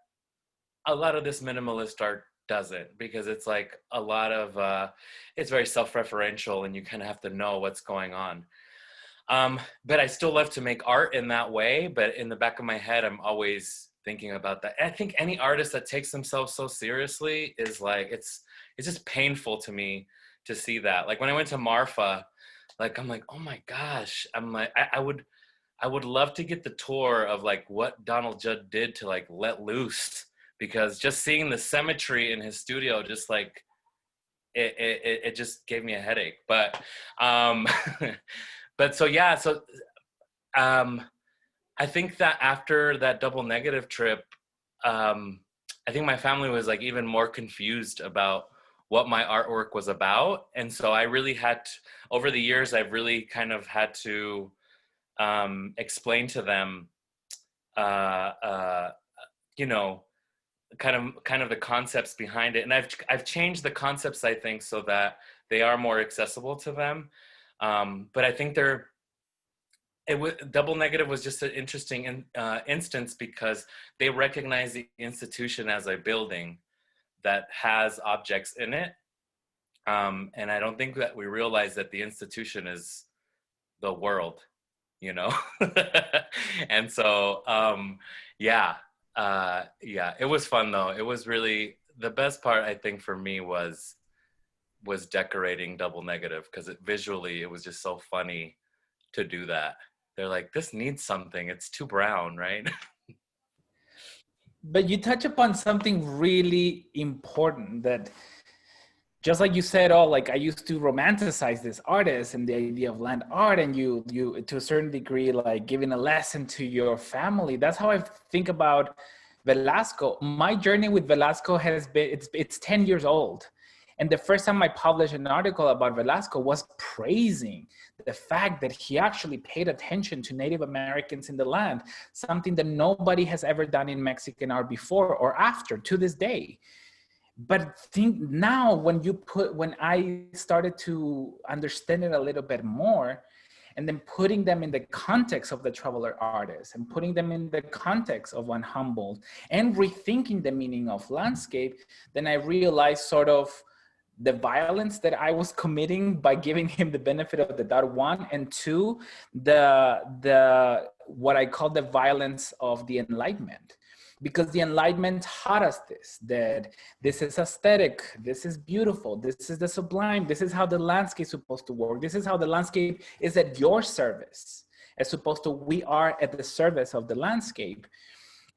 a lot of this minimalist art doesn't, because it's like a lot of, it's very self-referential and you kind of have to know what's going on. But I still love to make art in that way. But in the back of my head, I'm always thinking about that. And I think any artist that takes themselves so seriously is like, it's just painful to me to see that. Like when I went to Marfa, like, I'm like, oh my gosh, I'm like, I would love to get the tour of like what Donald Judd did to like let loose, because just seeing the symmetry in his studio, just like, it just gave me a headache. But, but so, yeah, so I think that after that double negative trip, I think my family was like even more confused about what my artwork was about. And so I really had to, over the years, I've really kind of had to explain to them, kind of the concepts behind it. And I've changed the concepts, I think, so that they are more accessible to them. But I think double negative was just an interesting instance, because they recognize the institution as a building that has objects in it. And I don't think that we realize that the institution is the world, And so, yeah, it was fun though. It was really, the best part, I think, for me was decorating double negative, because visually it was just so funny to do that. They're like, this needs something, it's too brown, right? But you touch upon something really important, that just like you said, oh, like I used to romanticize this artist and the idea of land art, and you to a certain degree, like giving a lesson to your family. That's how I think about Velasco, my journey with Velasco has been, it's 10 years old. And the first time I published an article about Velasco was praising the fact that he actually paid attention to Native Americans in the land, something that nobody has ever done in Mexican art before or after to this day. But think now when I started to understand it a little bit more, and then putting them in the context of the traveler artist and putting them in the context of one Humboldt and rethinking the meaning of landscape, then I realized sort of the violence that I was committing by giving him the benefit of the doubt, one, and two, the what I call the violence of the Enlightenment. Because the Enlightenment taught us this, that this is aesthetic, this is beautiful, this is the sublime, this is how the landscape is supposed to work, this is how the landscape is at your service, as opposed to we are at the service of the landscape.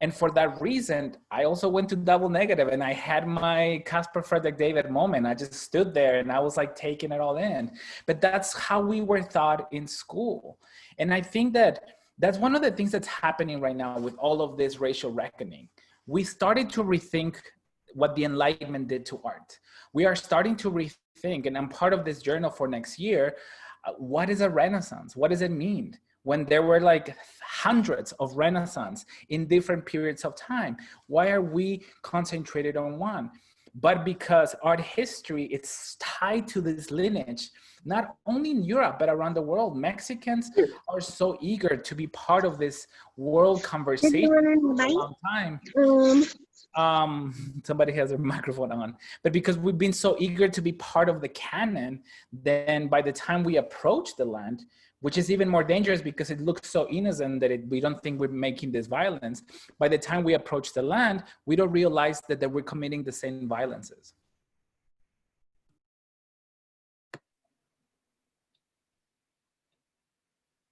And for that reason, I also went to double negative and I had my Casper Frederick David moment. I just stood there and I was like taking it all in. But that's how we were taught in school. And I think that that's one of the things that's happening right now with all of this racial reckoning. We started to rethink what the Enlightenment did to art. We are starting to rethink, and I'm part of this journal for next year, what is a Renaissance? What does it mean? When there were like hundreds of Renaissance in different periods of time, why are we concentrated on one? But because art history, it's tied to this lineage, not only in Europe, but around the world. Mexicans are so eager to be part of this world conversation for a long time. Somebody has a microphone on. But because we've been so eager to be part of the canon, then by the time we approach the land, which is even more dangerous because it looks so innocent that we don't think we're making this violence. By the time we approach the land, we don't realize that we're committing the same violences.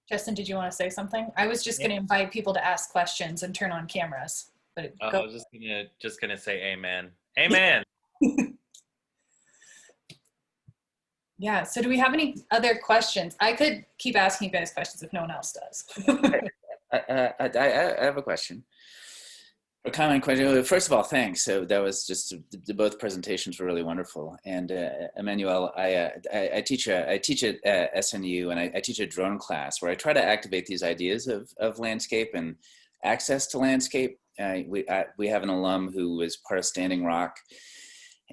Justin, did you want to say something? I was just going to invite people to ask questions and turn on cameras. But I was just gonna say amen. Amen. Yeah, so do we have any other questions? I could keep asking you guys questions if no one else does. I have a question. A comment question. First of all, thanks. So that was just, both presentations were really wonderful. And Emmanuel, I teach at SNU, and I teach a drone class where I try to activate these ideas of landscape and access to landscape. We have an alum who was part of Standing Rock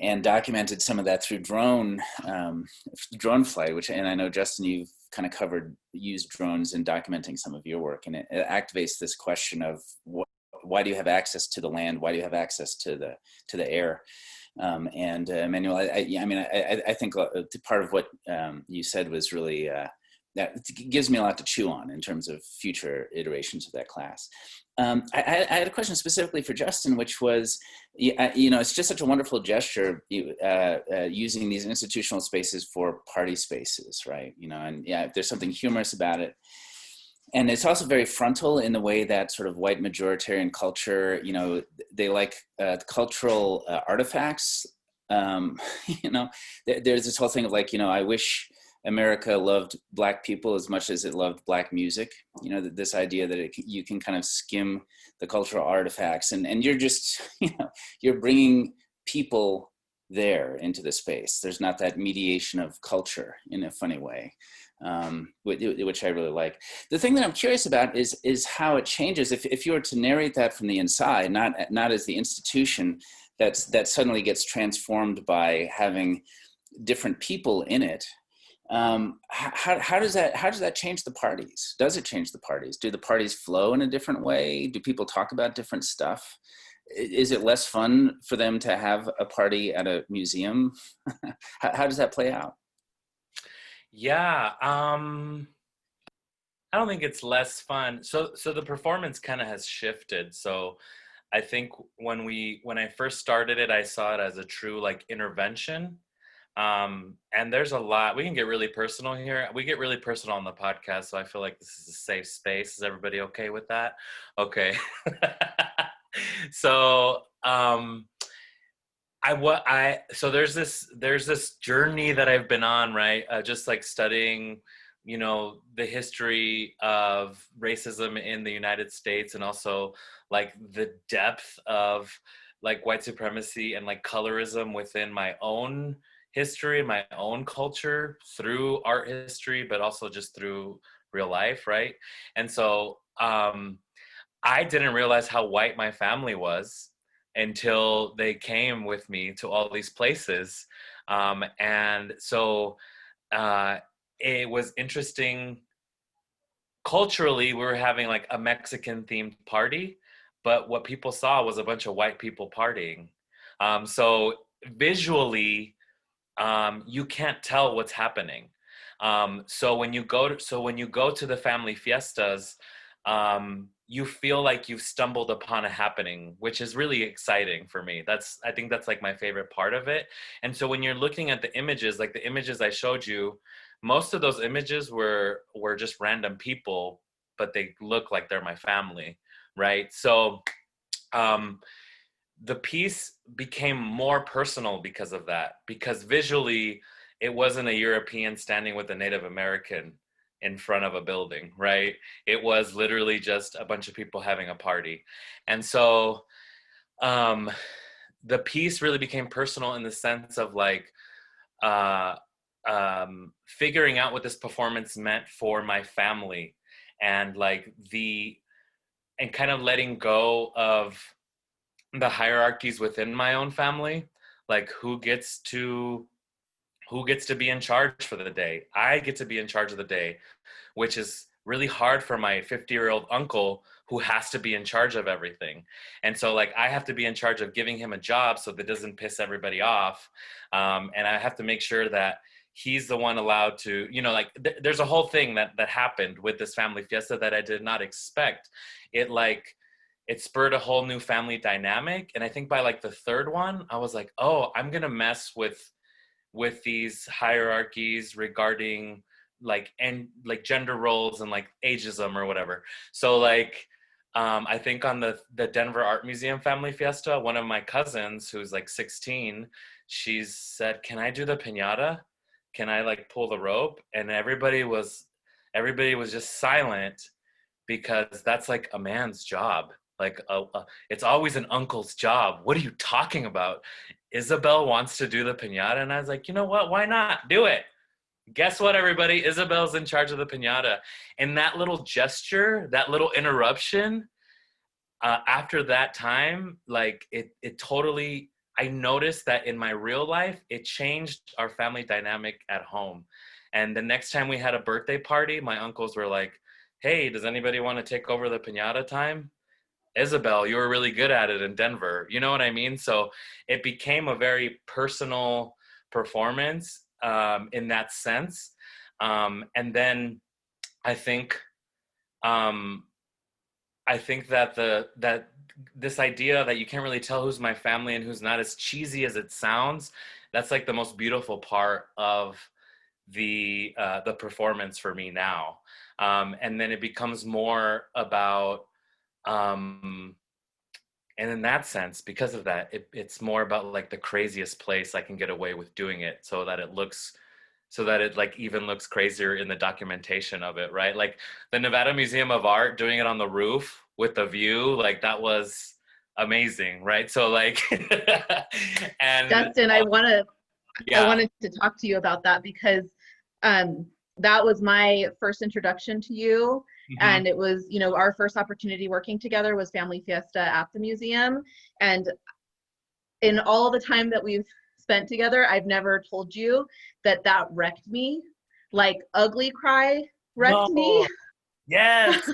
and documented some of that through drone flight, and I know, Justin, you've kind of used drones in documenting some of your work, and it activates this question of why do you have access to the land? Why do you have access to the air? And Emmanuel, I think part of what you said was really, that gives me a lot to chew on in terms of future iterations of that class. I had a question specifically for Justin, which was, it's just such a wonderful gesture using these institutional spaces for party spaces, right? And yeah, there's something humorous about it. And it's also very frontal in the way that sort of white majoritarian culture, they like cultural artifacts. There's this whole thing of like, I wish America loved Black people as much as it loved Black music. This idea that you can kind of skim the cultural artifacts and you're just, you're bringing people there into the space. There's not that mediation of culture in a funny way, which I really like. The thing that I'm curious about is how it changes if you were to narrate that from the inside, not as the institution that suddenly gets transformed by having different people in it. How does that change the parties? Does it change the parties? Do the parties flow in a different way? Do people talk about different stuff? Is it less fun for them to have a party at a museum? How does that play out? Yeah, I don't think it's less fun. So the performance kind of has shifted. So I think when I first started it, I saw it as a true like intervention. And there's a lot, we can get really personal here. We get really personal on the podcast. So I feel like this is a safe space. Is everybody okay with that? Okay. So, so there's this journey that I've been on, right? Just like studying you know, the history of racism in the United States, and also like the depth of like white supremacy and like colorism within my own history, my own culture, through art history, but also just through real life, right? And so I didn't realize how white my family was until they came with me to all these places. And so it was interesting. Culturally, we were having like a Mexican themed party, but what people saw was a bunch of white people partying. So visually, you can't tell what's happening. So when you go to the family fiestas, you feel like you've stumbled upon a happening, which is really exciting for me. I think that's like my favorite part of it. And so when you're looking at the images, like the images I showed you, most of those images were just random people, but they look like they're my family, right? So the piece became more personal because of that, because visually it wasn't a European standing with a Native American in front of a building, right? It was literally just a bunch of people having a party. And so the piece really became personal in the sense of like figuring out what this performance meant for my family, and like and kind of letting go of the hierarchies within my own family, like who gets to be in charge for the day. I get to be in charge of the day, which is really hard for my 50-year-old uncle who has to be in charge of everything. And so like I have to be in charge of giving him a job so that doesn't piss everybody off. And I have to make sure that he's the one allowed to, you know, like there's a whole thing that happened with this family fiesta that I did not expect. It spurred a whole new family dynamic. And I think by like the third one, I was like, oh, I'm going to mess with these hierarchies regarding like gender roles and like ageism or whatever. So like, I think on the Denver Art Museum Family Fiesta, one of my cousins who's like 16, she said, can I do the piñata? Can I like pull the rope? And everybody was just silent, because that's like a man's job. Like it's always an uncle's job. What are you talking about? Isabel wants to do the piñata. And I was like, you know what? Why not? Do it. Guess what, everybody? Isabel's in charge of the piñata. And that little gesture, that little interruption, after that time, like it totally, I noticed that in my real life, it changed our family dynamic at home. And the next time we had a birthday party, my uncles were like, hey, does anybody want to take over the piñata time? Isabel, you were really good at it in Denver. You know what I mean? So it became a very personal performance in that sense. And then I think that this idea that you can't really tell who's my family and who's not, as cheesy as it sounds, that's like the most beautiful part of the performance for me now. And then it becomes more about, and in that sense, because of that, it's more about like the craziest place I can get away with doing it, so that it like even looks crazier in the documentation of it, right? Like the Nevada Museum of Art, doing it on the roof with the view, like that was amazing, right? So like, and Dustin, I wanted to talk to you about that, because that was my first introduction to you. Mm-hmm. And it was, you know, our first opportunity working together was Family Fiesta at the museum. And in all the time that we've spent together, I've never told you that wrecked me. Like ugly cry wrecked me. Yes.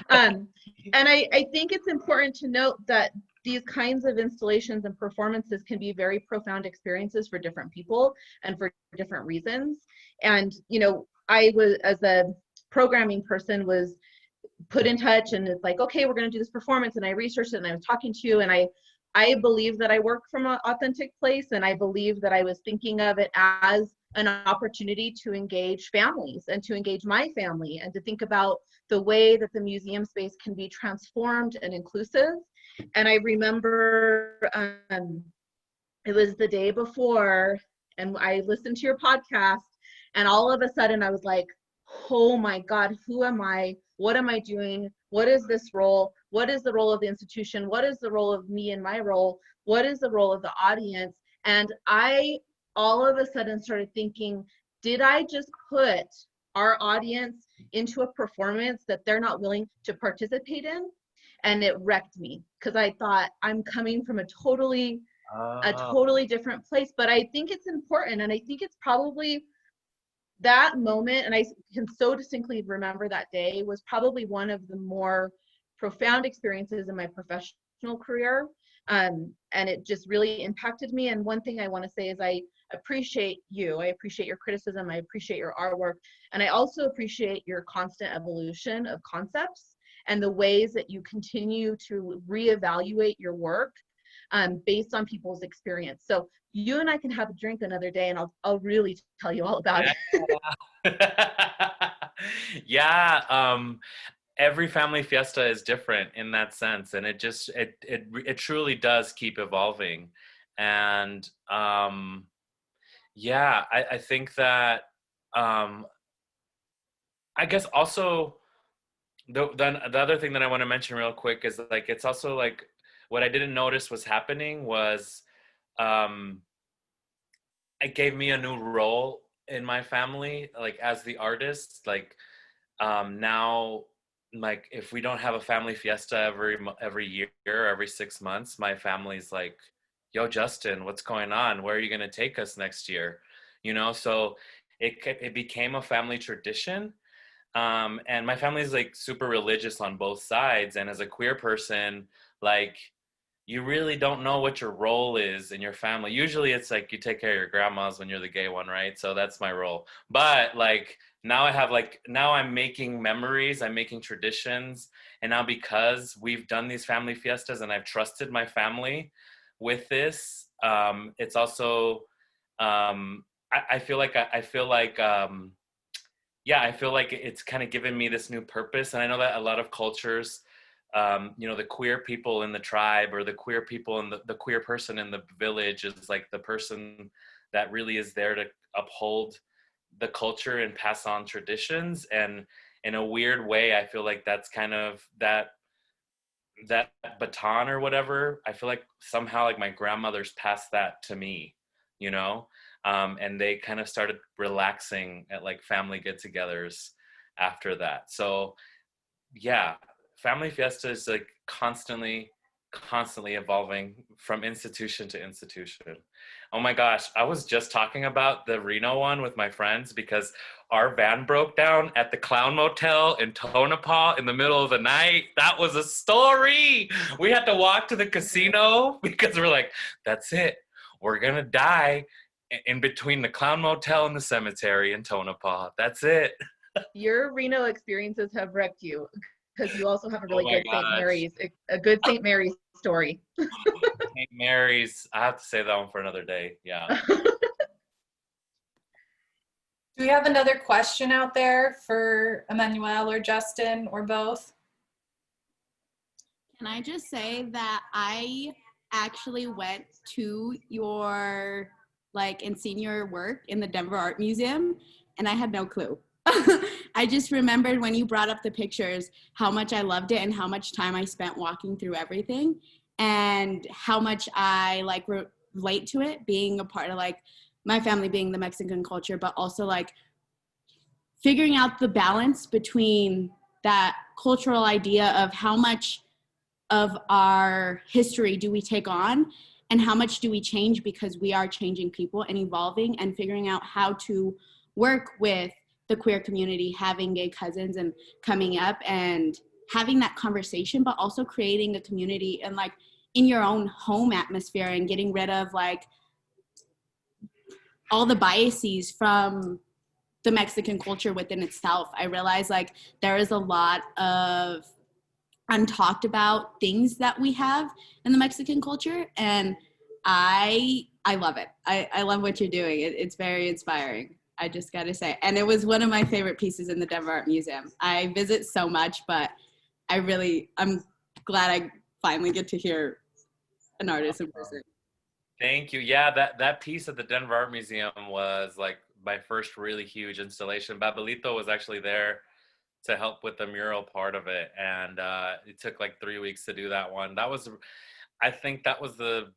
And I think it's important to note that these kinds of installations and performances can be very profound experiences for different people and for different reasons. And, you know, I was, as a programming person, was put in touch, and it's like, okay, we're going to do this performance. And I researched it, and I was talking to you, and I believe that I work from an authentic place, and I believe that I was thinking of it as an opportunity to engage families and to engage my family, and to think about the way that the museum space can be transformed and inclusive. And I remember it was the day before, and I listened to your podcast, And all of a sudden I was like, oh my God, who am I? What am I doing? What is this role? What is the role of the institution? What is the role of me in my role? What is the role of the audience? And I all of a sudden started thinking, did I just put our audience into a performance that they're not willing to participate in? And it wrecked me, because I thought, I'm coming from a totally different place. But I think it's important, and I think it's probably that moment, and I can so distinctly remember that day, was probably one of the more profound experiences in my professional career. And it just really impacted me. And one thing I want to say is I appreciate you. I appreciate your criticism. I appreciate your artwork. And I also appreciate your constant evolution of concepts and the ways that you continue to reevaluate your work based on people's experience. So you and I can have a drink another day, and I'll really tell you all about it. Yeah. Every family fiesta is different in that sense, and it truly does keep evolving. And yeah, I think that I guess also the other thing that I want to mention real quick is, like, it's also like what I didn't notice was happening was it gave me a new role in my family, like as the artist. Like now, like if we don't have a family fiesta every year, every 6 months, my family's like, yo, Justin, what's going on? Where are you going to take us next year? You know, so it became a family tradition. And my family's like super religious on both sides. And as a queer person, like, you really don't know what your role is in your family. Usually it's like you take care of your grandmas when you're the gay one, right? So that's my role. But like now now I'm making memories, I'm making traditions. And now because we've done these family fiestas and I've trusted my family with this, it's also, I feel like it's kind of given me this new purpose. And I know that a lot of cultures, you know, the queer people in the tribe, or the queer people in the queer person in the village is like the person that really is there to uphold the culture and pass on traditions. And in a weird way, I feel like that's kind of that baton or whatever. I feel like somehow like my grandmothers passed that to me, you know, and they kind of started relaxing at like family get-togethers after that. So yeah, family fiesta is like constantly evolving from institution to institution. Oh my gosh, I was just talking about the Reno one with my friends because our van broke down at the Clown Motel in Tonopah in the middle of the night. That was a story. We had to walk to the casino because we're like, that's it. We're gonna die in between the Clown Motel and the cemetery in Tonopah. That's it. Your Reno experiences have wrecked you, because you also have a really good gosh. a good St. Mary's story. St. Mary's, I have to say that one for another day. Yeah. Do we have another question out there for Emmanuel or Justin or both? Can I just say that I actually went to your, like, and seen your work in the Denver Art Museum, and I had no clue. I just remembered when you brought up the pictures, how much I loved it and how much time I spent walking through everything, and how much I like relate to it, being a part of like my family being the Mexican culture, but also like figuring out the balance between that cultural idea of how much of our history do we take on and how much do we change because we are changing people and evolving, and figuring out how to work with the queer community, having gay cousins and coming up and having that conversation, but also creating a community and like in your own home atmosphere and getting rid of like all the biases from the Mexican culture within itself. I realize like there is a lot of untalked about things that we have in the Mexican culture, and I love it. I love what you're doing. It's very inspiring, I just got to say. And it was one of my favorite pieces in the Denver Art Museum. I visit so much, but I'm glad I finally get to hear an artist in person. Thank you. Yeah, that piece at the Denver Art Museum was like my first really huge installation. Babalito was actually there to help with the mural part of it, and it took like 3 weeks to do that one. That was, I think that was the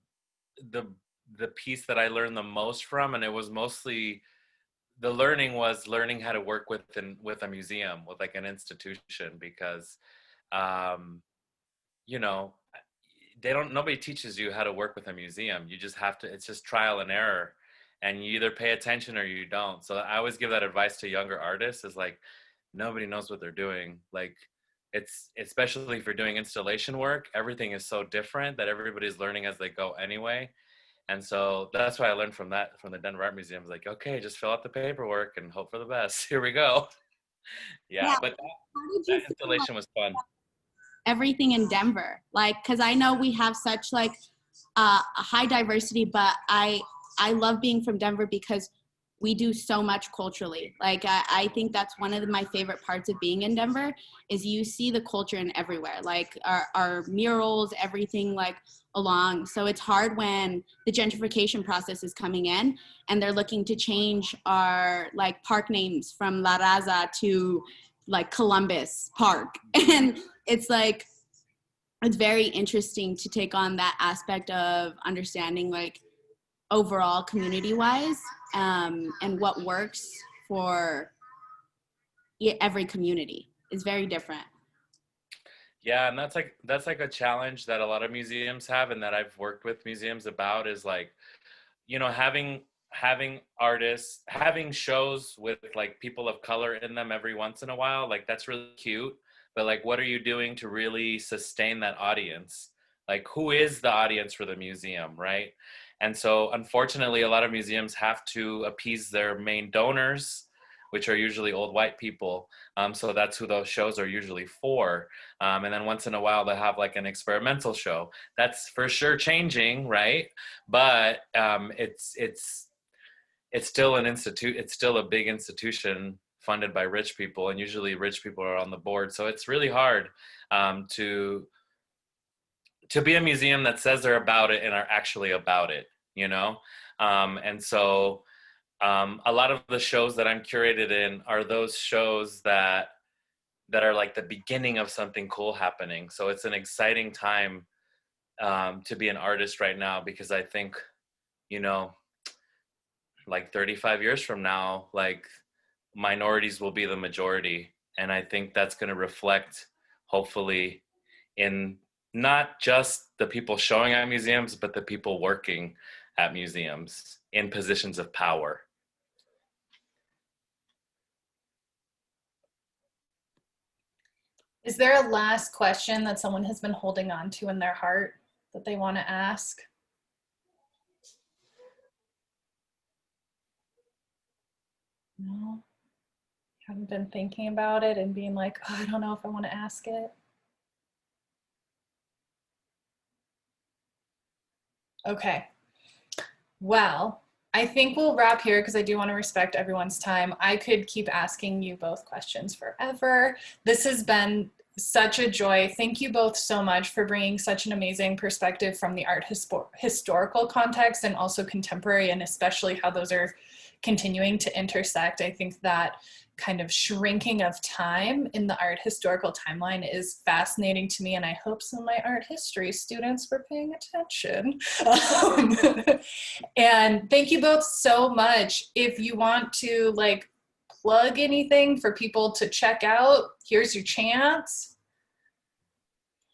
piece that I learned the most from, and it was mostly the learning was learning how to work with a museum, with like an institution, because you know, nobody teaches you how to work with a museum. You just have to, it's just trial and error, and you either pay attention or you don't. So I always give that advice to younger artists, is like, nobody knows what they're doing. Like, it's, especially for doing installation work, everything is so different that everybody's learning as they go anyway. And so that's why I learned from the Denver Art Museum. It's like, okay, just fill out the paperwork and hope for the best. Here we go. Yeah, but that installation was fun. Everything in Denver, like, because I know we have such like a high diversity, but I love being from Denver because we do so much culturally. Like, I think that's one of my favorite parts of being in Denver, is you see the culture in everywhere, like our murals, everything like along. So it's hard when the gentrification process is coming in and they're looking to change our like park names from La Raza to like Columbus Park. And it's like, it's very interesting to take on that aspect of understanding like overall community wise, and what works for every community is very different. Yeah, and that's like a challenge that a lot of museums have, and that I've worked with museums about, is like, you know, having artists, having shows with like people of color in them every once in a while, like that's really cute. But like, what are you doing to really sustain that audience? Like, who is the audience for the museum, right? And so unfortunately, a lot of museums have to appease their main donors, which are usually old white people. So that's who those shows are usually for. And then once in a while, they'll have like an experimental show. That's for sure changing, right? But it's still an institute. It's still a big institution funded by rich people, and usually rich people are on the board. So it's really hard to be a museum that says they're about it and are actually about it, you know? And so a lot of the shows that I'm curated in are those shows that are like the beginning of something cool happening. So it's an exciting time to be an artist right now, because I think, you know, like 35 years from now, like minorities will be the majority. And I think that's going to reflect, hopefully, in not just the people showing at museums, but the people working at museums in positions of power. Is there a last question that someone has been holding on to in their heart that they want to ask? No? Haven't been thinking about it and being like, oh, I don't know if I want to ask it. Okay. Well, I think we'll wrap here because I do want to respect everyone's time. I could keep asking you both questions forever. This has been such a joy. Thank you both so much for bringing such an amazing perspective from the art historical context, and also contemporary, and especially how those are continuing to intersect. I think that kind of shrinking of time in the art historical timeline is fascinating to me, and I hope some of my art history students were paying attention. And thank you both so much. If you want to like plug anything for people to check out, here's your chance.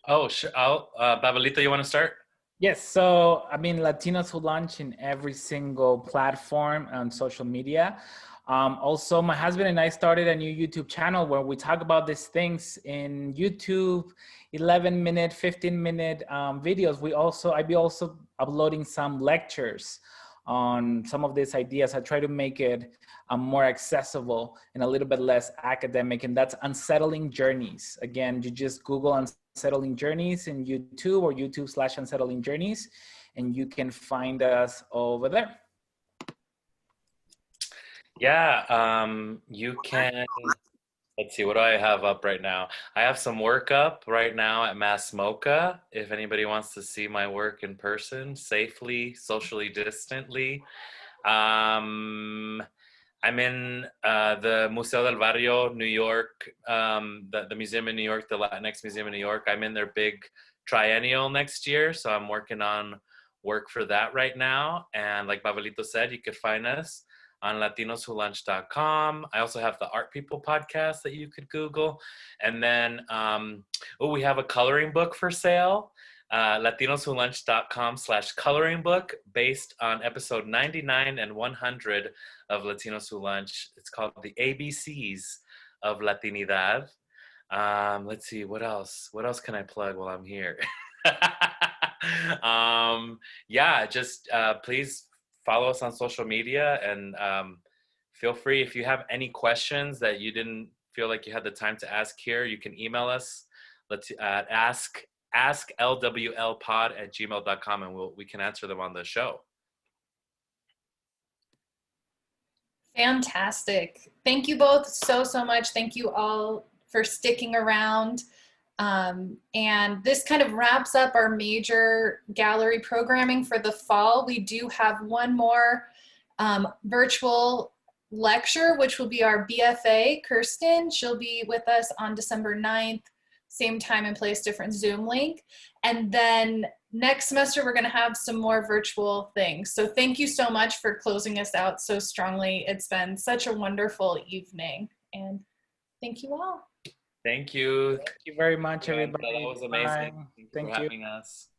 Oh, sure. Babalito, you want to start? Yes, so I mean, Latinos Who Lunch in every single platform on social media. Also, my husband and I started a new YouTube channel where we talk about these things in YouTube, 11-minute, 15-minute videos. I'll be also uploading some lectures on some of these ideas. I try to make it more accessible and a little bit less academic, and that's Unsettling Journeys. Again, you just Google Unsettling Journeys in YouTube or YouTube/Unsettling Journeys, and you can find us over there. Yeah, you can, let's see, what do I have up right now? I have some work up right now at Mass Mocha, if anybody wants to see my work in person, safely, socially distantly. I'm in the Museo del Barrio, New York, the museum in New York, the Latinx Museum in New York. I'm in their big triennial next year, so I'm working on work for that right now. And like Babalito said, you could find us on LatinosWhoLunch.com. I also have the Art People podcast that you could Google. And then, we have a coloring book for sale. LatinosWhoLunch.com/coloring book based on episode 99 and 100 of Latinos Who Lunch. It's called The ABCs of Latinidad. Let's see, what else? What else can I plug while I'm here? Just please follow us on social media, and feel free, if you have any questions that you didn't feel like you had the time to ask here, you can email us at asklwlpod@gmail.com, and we can answer them on the show. Fantastic. Thank you both so much. Thank you all for sticking around. And this kind of wraps up our major gallery programming for the fall. We do have one more virtual lecture, which will be our BFA, Kirsten. She'll be with us on December 9th, same time and place, different Zoom link. And then next semester, we're going to have some more virtual things. So thank you so much for closing us out so strongly. It's been such a wonderful evening. And thank you all. Thank you. Thank you very much, Yeah, everybody. that was amazing. Bye. Thank you for having us.